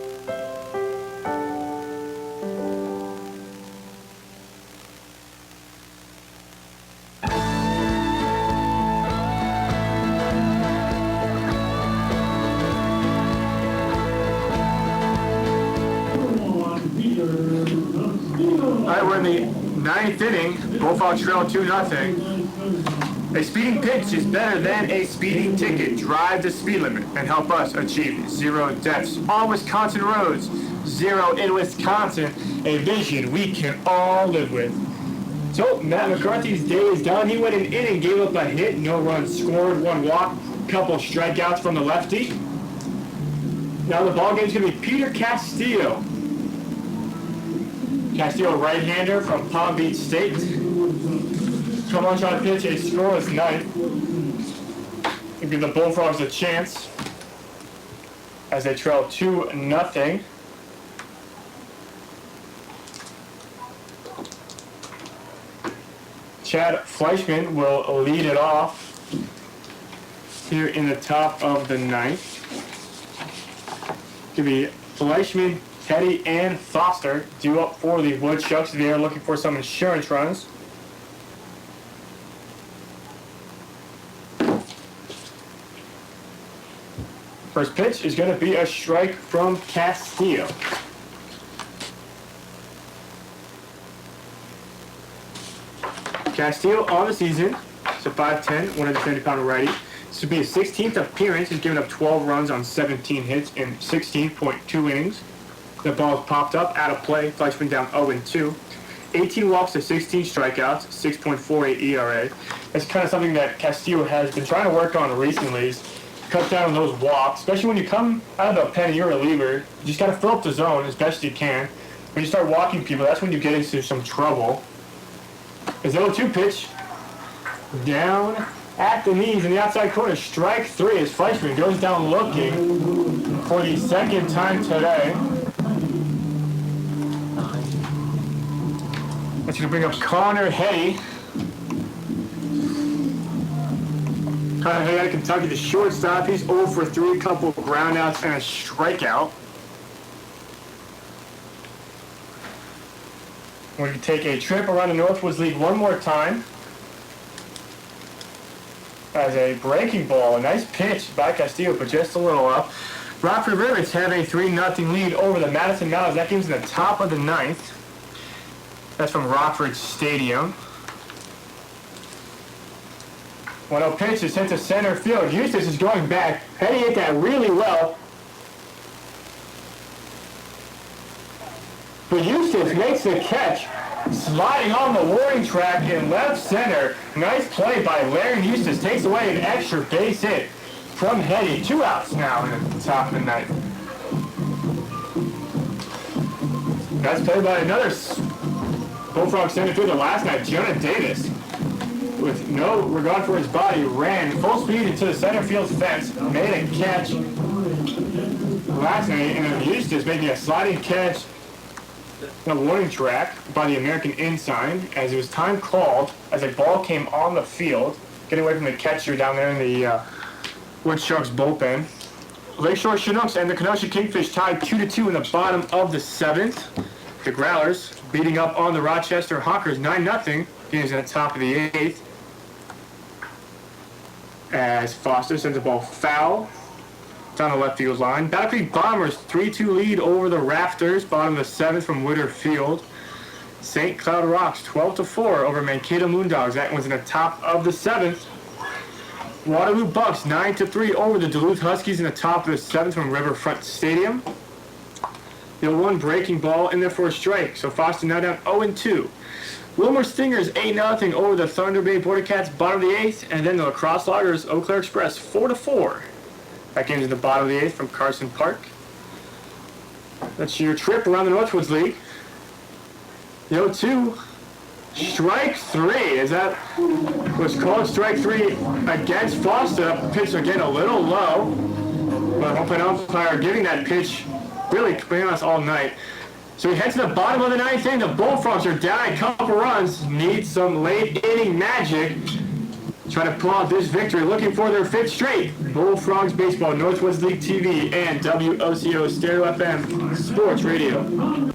All right, we're in the ninth inning. Bullfrogs trail 2-0. A speeding pitch is better than a speeding ticket. Drive the speed limit and help us achieve 0 deaths on Wisconsin roads. 0 in Wisconsin, a vision we can all live with. So Matt McCarthy's day is done. He went an inning, gave up a hit, no runs scored, 1 walk, couple strikeouts from the lefty. Now the ball game's gonna be Peter Castillo. Castillo, right-hander from Palm Beach State. Come on, try to pitch a scoreless ninth. Give the Bullfrogs a chance as they trail 2-0. Chad Fleischman will lead it off here in the top of the ninth. Could be Fleischman, Teddy, and Foster due up for the Woodchucks. They are looking for some insurance runs. First pitch is going to be a strike from Castillo. Castillo on the season, so 5'10", 170-pounder righty. This would be his 16th appearance. He's given up 12 runs on 17 hits in 16.2 innings. The ball is popped up, out of play. Fleischman down 0-2. 18 walks to 16 strikeouts, 6.48 ERA. That's kind of something that Castillo has been trying to work on recently. He's cut down on those walks, especially when you come out of the pen and you're a reliever. You just got to fill up the zone as best you can. When you start walking people, that's when you get into some trouble. His 0-2 pitch down at the knees in the outside corner. Strike 3 as Fleischman goes down looking for the second time today. That's going to bring up Connor Hay. Connor Hay out of Kentucky, the shortstop. He's 0 for 3, a couple groundouts and a strikeout. We're going to take a trip around the Northwoods League one more time. As a breaking ball, a nice pitch by Castillo, but just a little up. Rockford Rivets have a 3-0 lead over the Madison Mountains. That game's in the top of the ninth. That's from Rockford Stadium. 1-0 pitch is hit to center field. Eustace is going back. Petty hit that really well. But Eustace makes the catch, sliding on the warning track in left center. Nice play by Larry Eustace. Takes away an extra base hit from Hetty. 2 outs now in the top of the ninth. Nice play by another Bullfrog center fielder last night, Jonah Davis. With no regard for his body, ran full speed into the center field fence, made a catch last night, and then Eustace making a sliding catch the warning track by the American Ensign as it was time called as a ball came on the field, getting away from the catcher down there in the Woodchucks bullpen. Lakeshore Chinooks and the Kenosha Kingfish tied 2-2 in the bottom of the 7th. The Growlers beating up on the Rochester Hawkers 9-0. Game's in the top of the 8th. As Foster sends the ball foul down the left field line. Battle Creek Bombers 3-2 lead over the Rafters, bottom of the 7th from Witter Field. St. Cloud Rocks 12-4 over Mankato Moondogs. That one's in the top of the 7th. Waterloo Bucks 9-3 over the Duluth Huskies in the top of the 7th from Riverfront Stadium. The 1 breaking ball in there for a strike, so Foster now down 0-2. Wilmer Stingers 8-0 over the Thunder Bay Border Cats, bottom of the 8th, and then the Lacrosse Loggers Eau Claire Express 4-4. That game's in the bottom of the 8th from Carson Park. That's your trip around the Northwoods League. The 0-2, strike 3. Is that was called strike 3 against Foster? Pitch again a little low. But home plate umpire giving that pitch really, to be honest, all night. So we head to the bottom of the ninth inning. The Bullfrogs are down a couple runs. Need some late inning magic. Trying to pull out this victory. Looking for their 5th straight. Bullfrogs Baseball, Northwest League TV, and WOCO Stereo FM Sports Radio.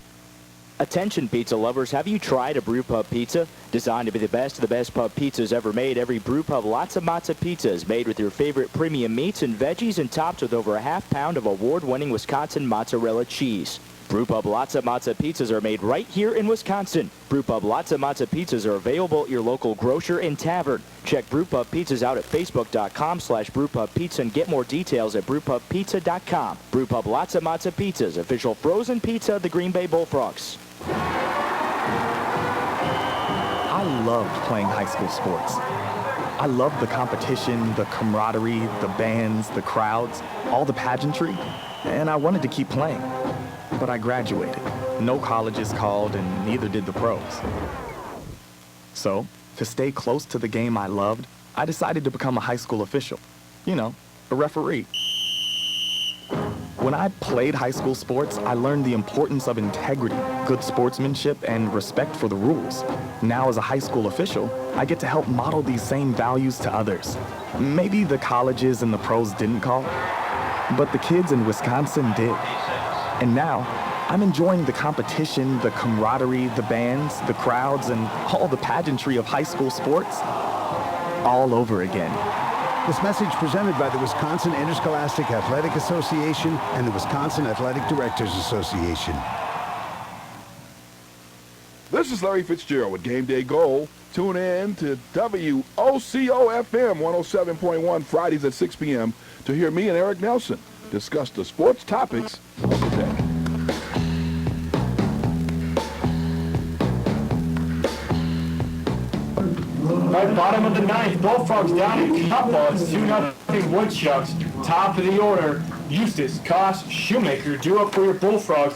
Attention pizza lovers, have you tried a Brewpub pizza? Designed to be the best of the best pub pizzas ever made, every Brewpub Lots of Matza pizza is made with your favorite premium meats and veggies and topped with over a half-pound of award-winning Wisconsin mozzarella cheese. Brewpub Lots of Matza pizzas are made right here in Wisconsin. Brewpub Lots of Matza pizzas are available at your local grocer and tavern. Check Brewpub Pizzas out at facebook.com/brewpubpizza and get more details at brewpubpizza.com. Brewpub Lots of Matza pizzas, official frozen pizza of the Green Bay Bullfrogs. I loved playing high school sports. I loved the competition, the camaraderie, the bands, the crowds, all the pageantry, and I wanted to keep playing. But I graduated. No colleges called, and neither did the pros. So, to stay close to the game I loved, I decided to become a high school official. You know, a referee. When I played high school sports, I learned the importance of integrity, good sportsmanship, and respect for the rules. Now, as a high school official, I get to help model these same values to others. Maybe the colleges and the pros didn't call, but the kids in Wisconsin did. And now, I'm enjoying the competition, the camaraderie, the bands, the crowds, and all the pageantry of high school sports all over again. This message presented by the Wisconsin Interscholastic Athletic Association and the Wisconsin Athletic Directors Association. This is Larry Fitzgerald with Game Day Goal. Tune in to WOCO FM 107.1 Fridays at 6 p.m. to hear me and Eric Nelson discuss the sports topics of the day. Right, bottom of the ninth, Bullfrogs down in couple. It's 2-0 Woodchucks. Top of the order, Eustace, Koss, Shoemaker, due up for your Bullfrogs.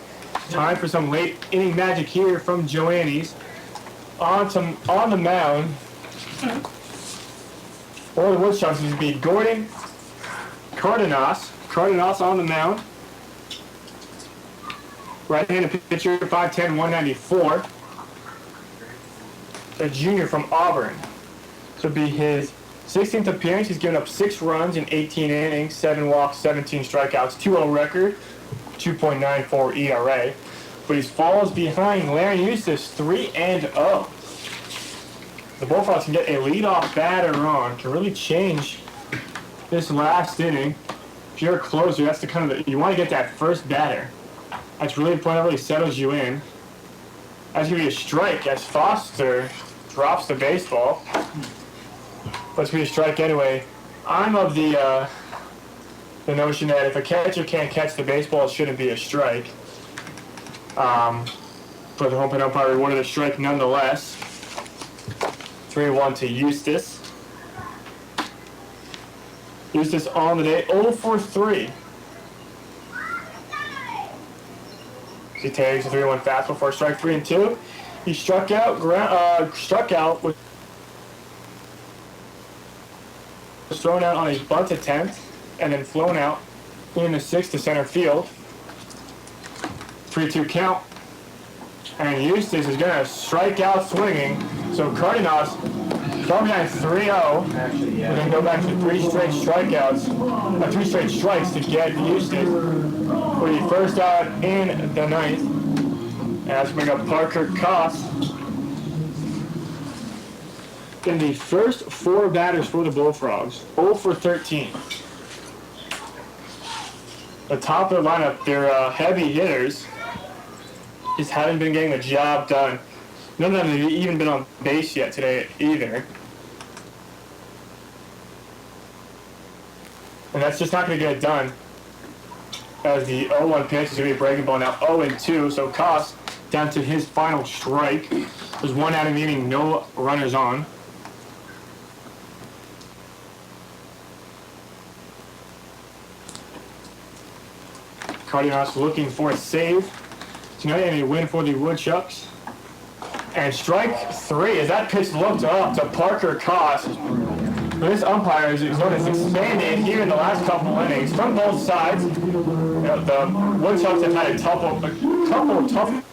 Time for some late inning magic here from Joannes. On the mound, for the Woodchucks is to be Gordon, Cardenas on the mound. Right-handed pitcher, 5'10", 194. A junior from Auburn. This will be his 16th appearance. He's given up 6 runs in 18 innings, 7 walks, 17 strikeouts, 2-0 record, 2.94 ERA. But he falls behind Larry Eustace, 3-0. The Bullfrogs can get a leadoff batter on, can really change this last inning. If you're a closer, that's the kind of you want to get that first batter. That's really important. That really settles you in. That's going to be a strike as Foster drops the baseball. But it's going to be a strike anyway. I'm of the notion that if a catcher can't catch the baseball, it shouldn't be a strike. But the home plate umpire rewarded a strike nonetheless. 3-1 to Eustace. Eustace on the day, 0 for 3. He takes a 3-1 fastball for a strike, 3-2. He struck out with was thrown out on a bunt attempt and then flown out in the 6th to center field. 3-2 count. And Eustace is going to strike out swinging. So Cardenas coming behind 3-0. We're going to go back to 3 straight strikeouts, 3 straight strikes to get Eustace for the first out in the 9th. And that's going to bring up Parker Koss. In the first 4 batters for the Bullfrogs, 0 for 13. The top of the lineup, they're heavy hitters, just haven't been getting the job done. None of them have even been on base yet today either. And that's just not going to get it done. As the 0-1 pitch is going to be a breaking ball now, 0-2, so Koss down to his final strike. There's 1 out of the inning, no runners on. Cardenas looking for a save tonight and a win for the Woodchucks. And strike 3 as that pitch looked up to Parker Koss. This umpire is expanded here in the last couple innings from both sides. The Woodchucks have had a couple of tough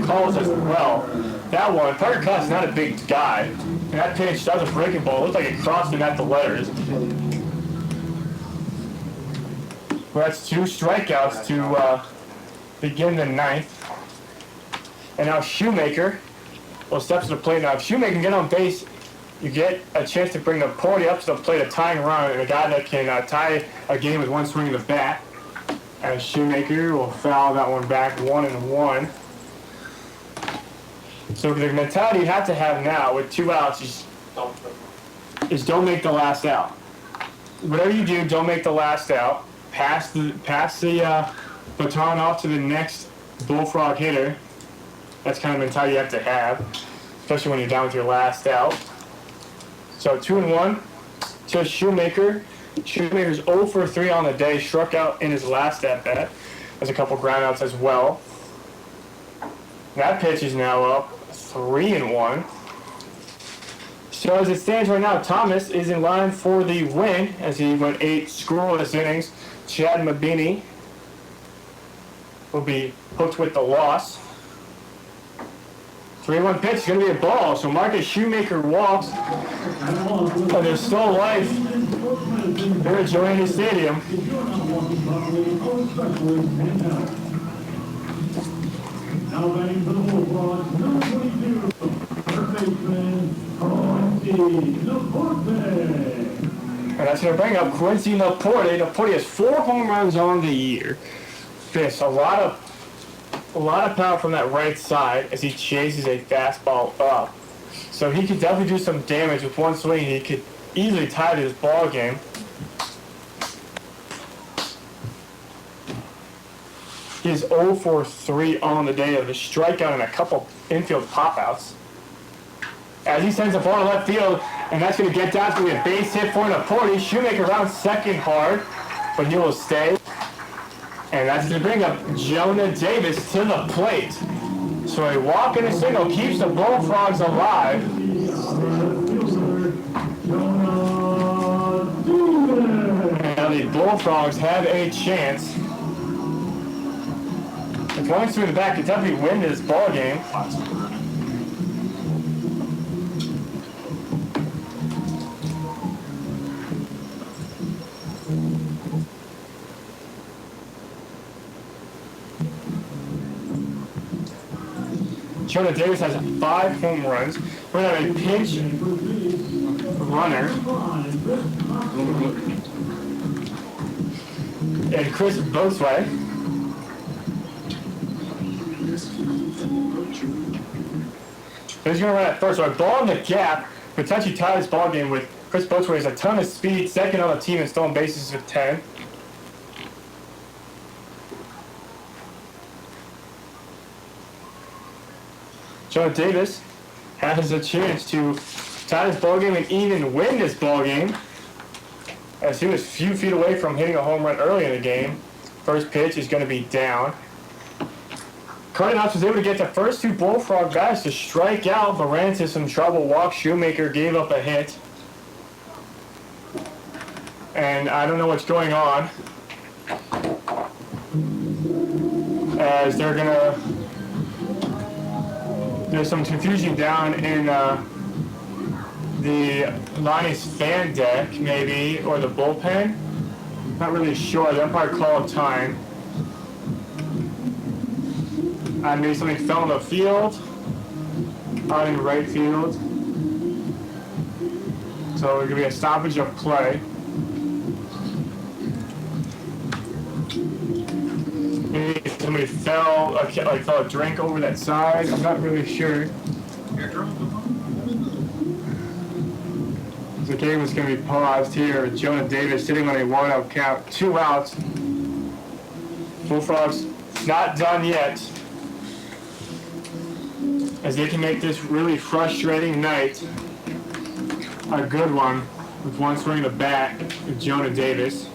calls as well. That one, Parker Cott's not a big guy. And that pitch, that was a breaking ball. It looked like it crossed him at the letters. Well, that's 2 strikeouts to begin the 9th. And now Shoemaker will step to the plate. Now, if Shoemaker can get on base, you get a chance to bring the party up to the plate, a tying run, and a guy that can tie a game with 1 swing of the bat. And Shoemaker will foul that one back 1-1. So the mentality you have to have now with 2 outs is don't make the last out. Whatever you do, don't make the last out. Pass the baton off to the next Bullfrog hitter. That's kind of the mentality you have to have, especially when you're down with your last out. So 2-1 to Shoemaker. Shoemaker's 0 for 3 on the day, struck out in his last at-bat. There's a couple groundouts as well. That pitch is now up 3-1. So as it stands right now, Thomas is in line for the win as he went 8 scoreless innings. Chad Mabini will be hooked with the loss. 3-1 pitch is going to be a ball. So Marcus Shoemaker walks. And there's still life here at Joanna Stadium. Now batting for the Bullfrogs, number 22, first baseman, Quincy Laporte. And that's going to bring up Quincy Laporte. Laporte has 4 home runs on the year. Fish a lot of power from that right side as he chases a fastball up. So he could definitely do some damage with 1 swing. He could easily tie this ball game. He is 0 for 3 on the day of a strikeout and a couple infield pop-outs. As he sends the ball to left field, and that's going to get down to a base hit for Laporte. Shoemaker around second hard, but he will stay. And that's going to bring up Jonah Davis to the plate. So a walk and a single keeps the Bullfrogs alive. And the Bullfrogs have a chance. If one through the back, Kentucky win this ball game. Jonah Davis has 5 home runs. We're going to have a pinch runner. And Chris Boatsway. He's going to run at first. So a ball in the gap, potentially tie this ball game with Chris Boatsway has a ton of speed, second on the team in stolen bases with 10. Jonah Davis has a chance to tie this ball game and even win this ball game, as he was a few feet away from hitting a home run early in the game. First pitch is going to be down. Cardinals was able to get the first 2 Bullfrog bats to strike out, but ran into some trouble. Walk. Shoemaker gave up a hit. And I don't know what's going on, as they're going to... There's some confusion down in the Lonnie's fan deck, maybe, or the bullpen. Not really sure. The umpire called time. Maybe something fell on the field, out in right field. So it's going to be a stoppage of play. Maybe somebody fell a drink over that side. I'm not really sure. The game is going to be paused here. Jonah Davis sitting on a 1-out count, 2 outs. Bullfrogs not done yet, as they can make this really frustrating night a good one with 1 swing of the bat with Jonah Davis.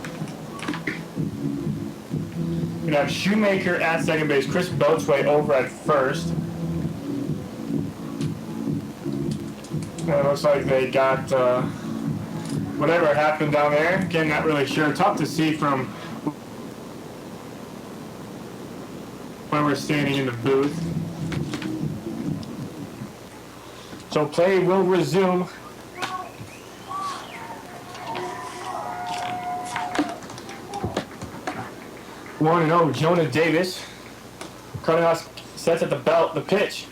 We have Shoemaker at second base, Chris Boatsway over at first. And it looks like they got whatever happened down there. Again, not really sure. Tough to see from where we're standing in the booth. So play will resume. One and oh, Jonah Davis. Cardinals sets at the pitch.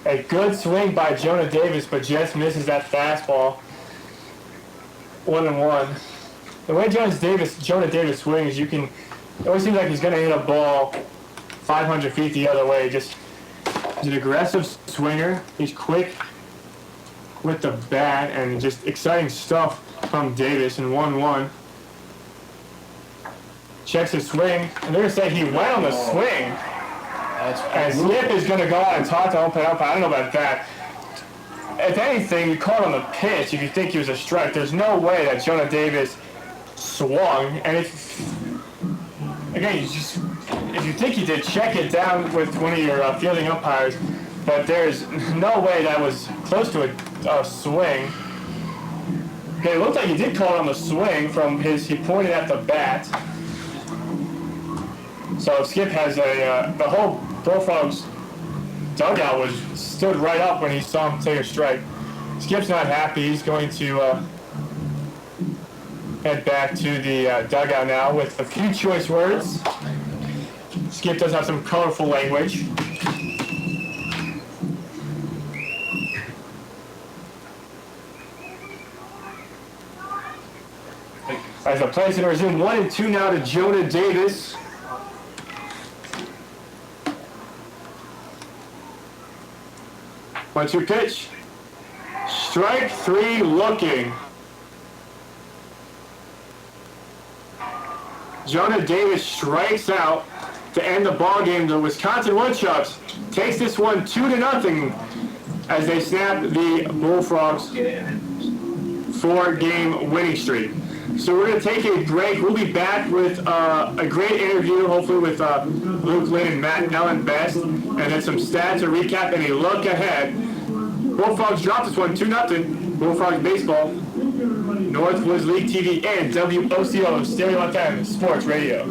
A good swing by Jonah Davis, but just misses that fastball. 1-1. The way Jonah Davis swings, it always seems like he's going to hit a ball 500 feet the other way. He's an aggressive swinger. He's quick with the bat, and just exciting stuff from Davis in 1-1. Checks his swing, and they're going to say he went on the swing. And Skip is going to go out and talk to umpire. I don't know about that. If anything, you call it on the pitch if you think he was a strike. There's no way that Jonah Davis swung. And if you think he did, check it down with one of your fielding umpires. But there's no way that was close to a swing. Okay, it looked like he did call it on the swing he pointed at the bat. So Skip has the whole Bullfrogs dugout stood right up when he saw him take a strike. Skip's not happy. He's going to head back to the dugout now with a few choice words. Skip does have some colorful language. As the play's going to resume 1-2 now to Jonah Davis. One, two pitch. Strike three looking. Jonah Davis strikes out to end the ball game. The Wisconsin Woodchucks takes this one 2-0 as they snap the Bullfrogs 4-game winning streak. So we're going to take a break. We'll be back with a great interview, hopefully with Luke Lynn and Matt Nellen Best, and then some stats, a recap, and a look ahead. Bullfrogs dropped this one 2-0. Bullfrogs baseball, Northwoods League TV, and WOCO Stereo FM Sports Radio.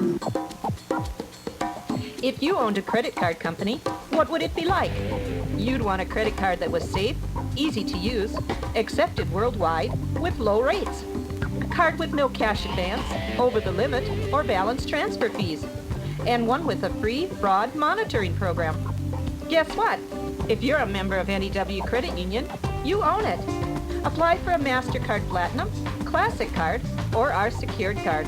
If you owned a credit card company, what would it be like? You'd want a credit card that was safe, easy to use, accepted worldwide, with low rates. A card with no cash advance, over the limit, or balance transfer fees. And one with a free fraud monitoring program. Guess what? If you're a member of NEW Credit Union, you own it. Apply for a MasterCard Platinum, Classic Card, or our secured card.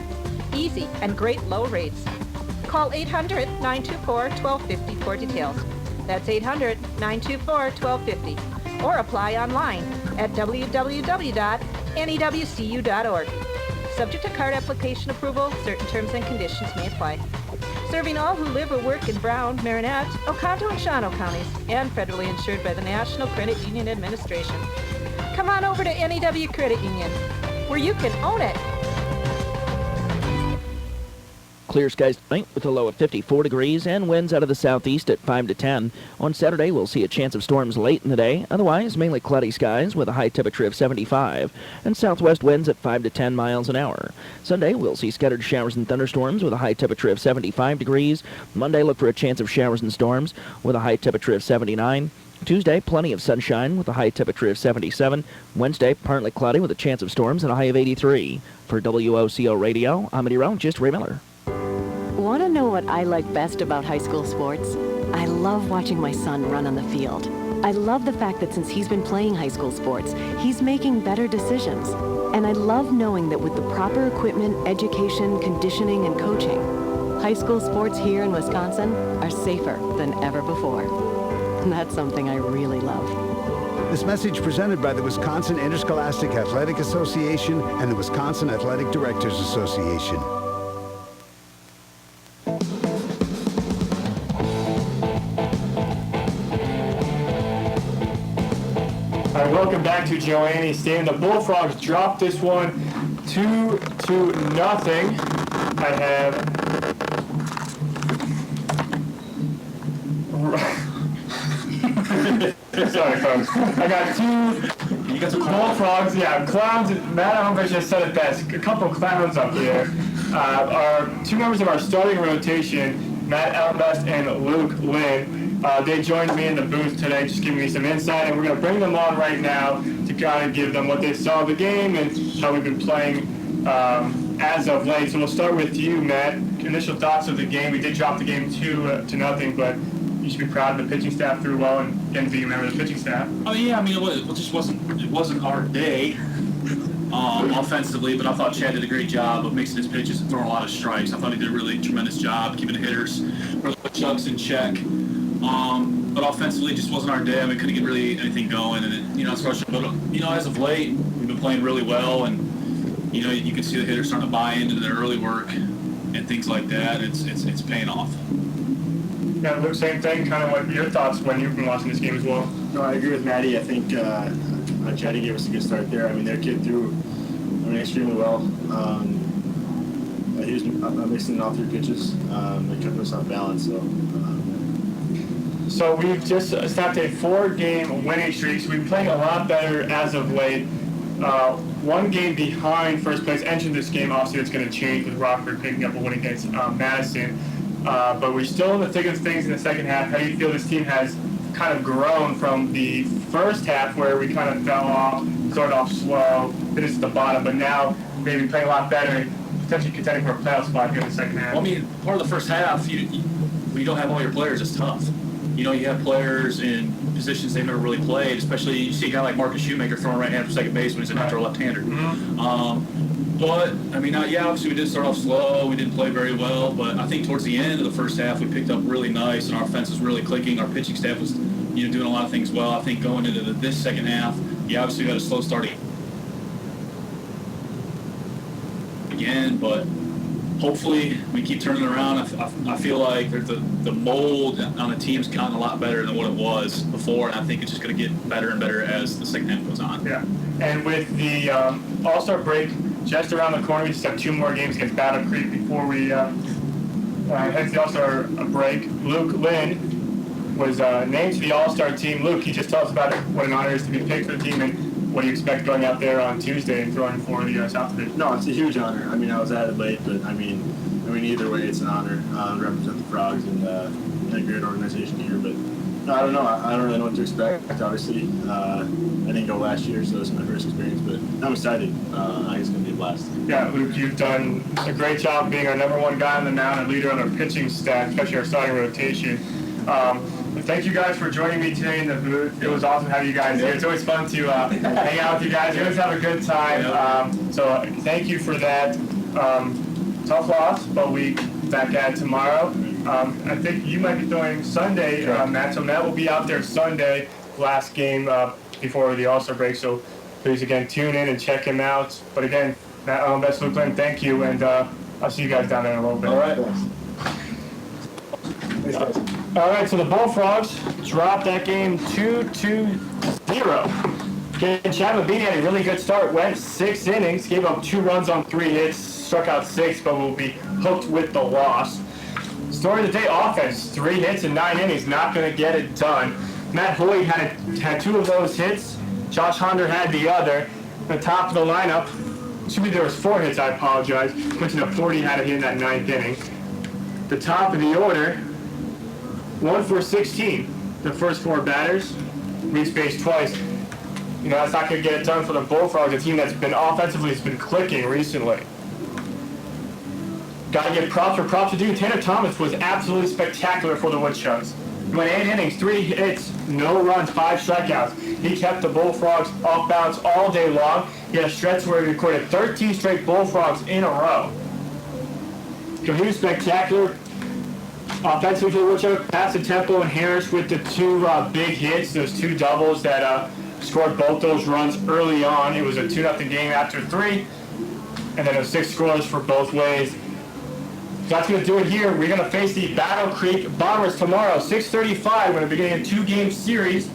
Easy and great low rates. Call 800-924-1250 for details. That's 800-924-1250. Or apply online at www.newcu.org. Subject to card application approval, certain terms and conditions may apply. Serving all who live or work in Brown, Marinette, Oconto, and Shawano counties, and federally insured by the National Credit Union Administration. Come on over to NEW Credit Union, where you can own it. Clear skies tonight with a low of 54 degrees and winds out of the southeast at 5 to 10. On Saturday, we'll see a chance of storms late in the day. Otherwise, mainly cloudy skies with a high temperature of 75 and southwest winds at 5 to 10 miles an hour. Sunday, we'll see scattered showers and thunderstorms with a high temperature of 75 degrees. Monday, look for a chance of showers and storms with a high temperature of 79. Tuesday, plenty of sunshine with a high temperature of 77. Wednesday, partly cloudy with a chance of storms and a high of 83. For WOCO Radio, I'm meteorologist Ray Miller. Want to know what I like best about high school sports? I love watching my son run on the field. I love the fact that since he's been playing high school sports, he's making better decisions. And I love knowing that with the proper equipment, education, conditioning, and coaching, high school sports here in Wisconsin are safer than ever before. And that's something I really love. This message presented by the Wisconsin Interscholastic Athletic Association and the Wisconsin Athletic Directors Association. All right, welcome back to Joannie Stadium. The Bullfrogs dropped this one 2-0. I have sorry, folks. I got two Bullfrogs. Yeah, clowns. Matt Humphreys just said it best. A couple clowns up here. Our two members of our starting rotation, Matt Elbest and Luke Lynn. They joined me in the booth today, just giving me some insight, and we're going to bring them on right now to kind of give them what they saw of the game and how we've been playing as of late. So we'll start with you, Matt. Initial thoughts of the game. We did drop the game 2-0, but you should be proud of the pitching staff threw well, and again, be a member of the pitching staff. Oh yeah, I mean it just wasn't our day offensively, but I thought Chad did a great job of mixing his pitches and throwing a lot of strikes. I thought he did a really tremendous job keeping the hitters, chucks in check. But offensively, just wasn't our day. I mean, couldn't get really anything going, and it's frustrating. But as of late, we've been playing really well, and you can see the hitters starting to buy into their early work and things like that. It's paying off. Yeah, Luke, same thing. Kind of what your thoughts when you've been watching this game as well? No, I agree with Maddie. I think Chatty gave us a good start there. I mean, their kid threw extremely well. He was mixing all three pitches. They kept us on balance. So we've just snapped a 4-game winning streak. So we've been playing a lot better as of late. 1 game behind first place. Entering this game, obviously, it's going to change with Rockford picking up a win against Madison. But we're still in the thick of things in the second half. How do you feel this team has kind of grown from the first half where we kind of fell off, started off slow, finished at the bottom, but now maybe playing a lot better and potentially contending for a playoff spot here in the second half? Well, I mean, part of the first half, when you don't have all your players, it's tough. You have players in positions they've never really played, especially you see a guy like Marcus Shoemaker throwing right hand for second base when he's a natural left-hander. Mm-hmm. But, I mean, obviously we did start off slow. We didn't play very well. But I think towards the end of the first half, we picked up really nice, and our offense was really clicking. Our pitching staff was, doing a lot of things well. I think going into this second half, obviously we had a slow start again, but hopefully we keep turning around. I feel like the mold on the team's gotten a lot better than what it was before, and I think it's just going to get better and better as the second half goes on. Yeah, and with the All-Star break just around the corner, we just have 2 more games against Battle Creek before we head to the All-Star break. Luke Lynn was named to the All-Star team. Luke, can you just tell us about it, what an honor it is to be picked for the team, and what do you expect going out there on Tuesday and throwing for the South Division? No, it's a huge honor. I mean, I was at it late, but I mean, either way, it's an honor to represent the Frogs and a great organization here. But no, I don't know. I don't really know what to expect. Obviously, I didn't go last year, so it's my first experience. But I'm excited. I think it's going to be a blast. Yeah, Luke, you've done a great job being our #1 guy on the mound and leader on our pitching staff, especially our starting rotation. Thank you guys for joining me today in the booth. It was awesome having you guys here. It's always fun to hang out with you guys. You always have a good time. So thank you for that. Tough loss, but we back at it tomorrow. I think you might be throwing Sunday, Matt. So Matt will be out there Sunday, last game before the All-Star break. So please, again, tune in and check him out. But again, Matt, best Luke Lynn, thank you. And I'll see you guys down there in a little bit. All right. All right, so the Bullfrogs dropped that game 2-0. Chad Mabini had a really good start, went 6 innings, gave up 2 runs on 3 hits, struck out 6, but will be hooked with the loss. Story of the day, offense, 3 hits in 9 innings, not going to get it done. Matt Hoyt had 2 of those hits. Josh Honder had the other. The top of the lineup, there was 4 hits, I apologize. Quentin Aporti had a hit in that 9th inning. The top of the order, 1 for 16. The first 4 batters, reached base twice. That's not going to get it done for the Bullfrogs, a team that's been offensively has been clicking recently. Got to give props for props to do. Tanner Thomas was absolutely spectacular for the Woodchucks. He went 8 innings, 3 hits, no runs, 5 strikeouts. He kept the Bullfrogs off balance all day long. He had a stretch where he recorded 13 straight Bullfrogs in a row. So he was spectacular. Offensively for the Woodchucks, Paxton Temple and Harris with the 2 big hits, those 2 doubles that scored both those runs early on. It was a 2-0 game after 3, and then it was 6 scores for both ways. So that's going to do it here. We're going to face the Battle Creek Bombers tomorrow, 6:35. We're going to be getting a 2-game series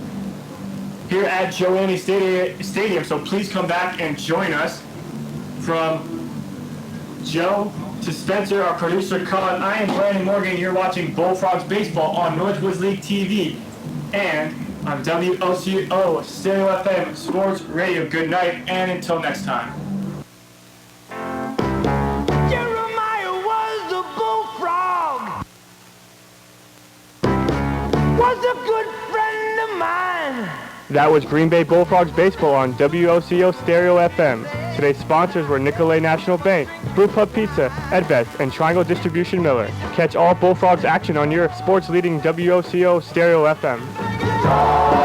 here at Joanne Stadium. So please come back and join us. From Joe to Spencer, our producer, Colin, I am Brandon Morgan. You're watching Bullfrogs Baseball on Northwoods League TV and on WOCO Stereo FM Sports Radio. Good night, and until next time. That was Green Bay Bullfrogs baseball on WOCO Stereo FM. Today's sponsors were Nicolet National Bank, Brew Pub Pizza, Edvest, and Triangle Distribution Miller. Catch all Bullfrogs action on your sports leading WOCO Stereo FM.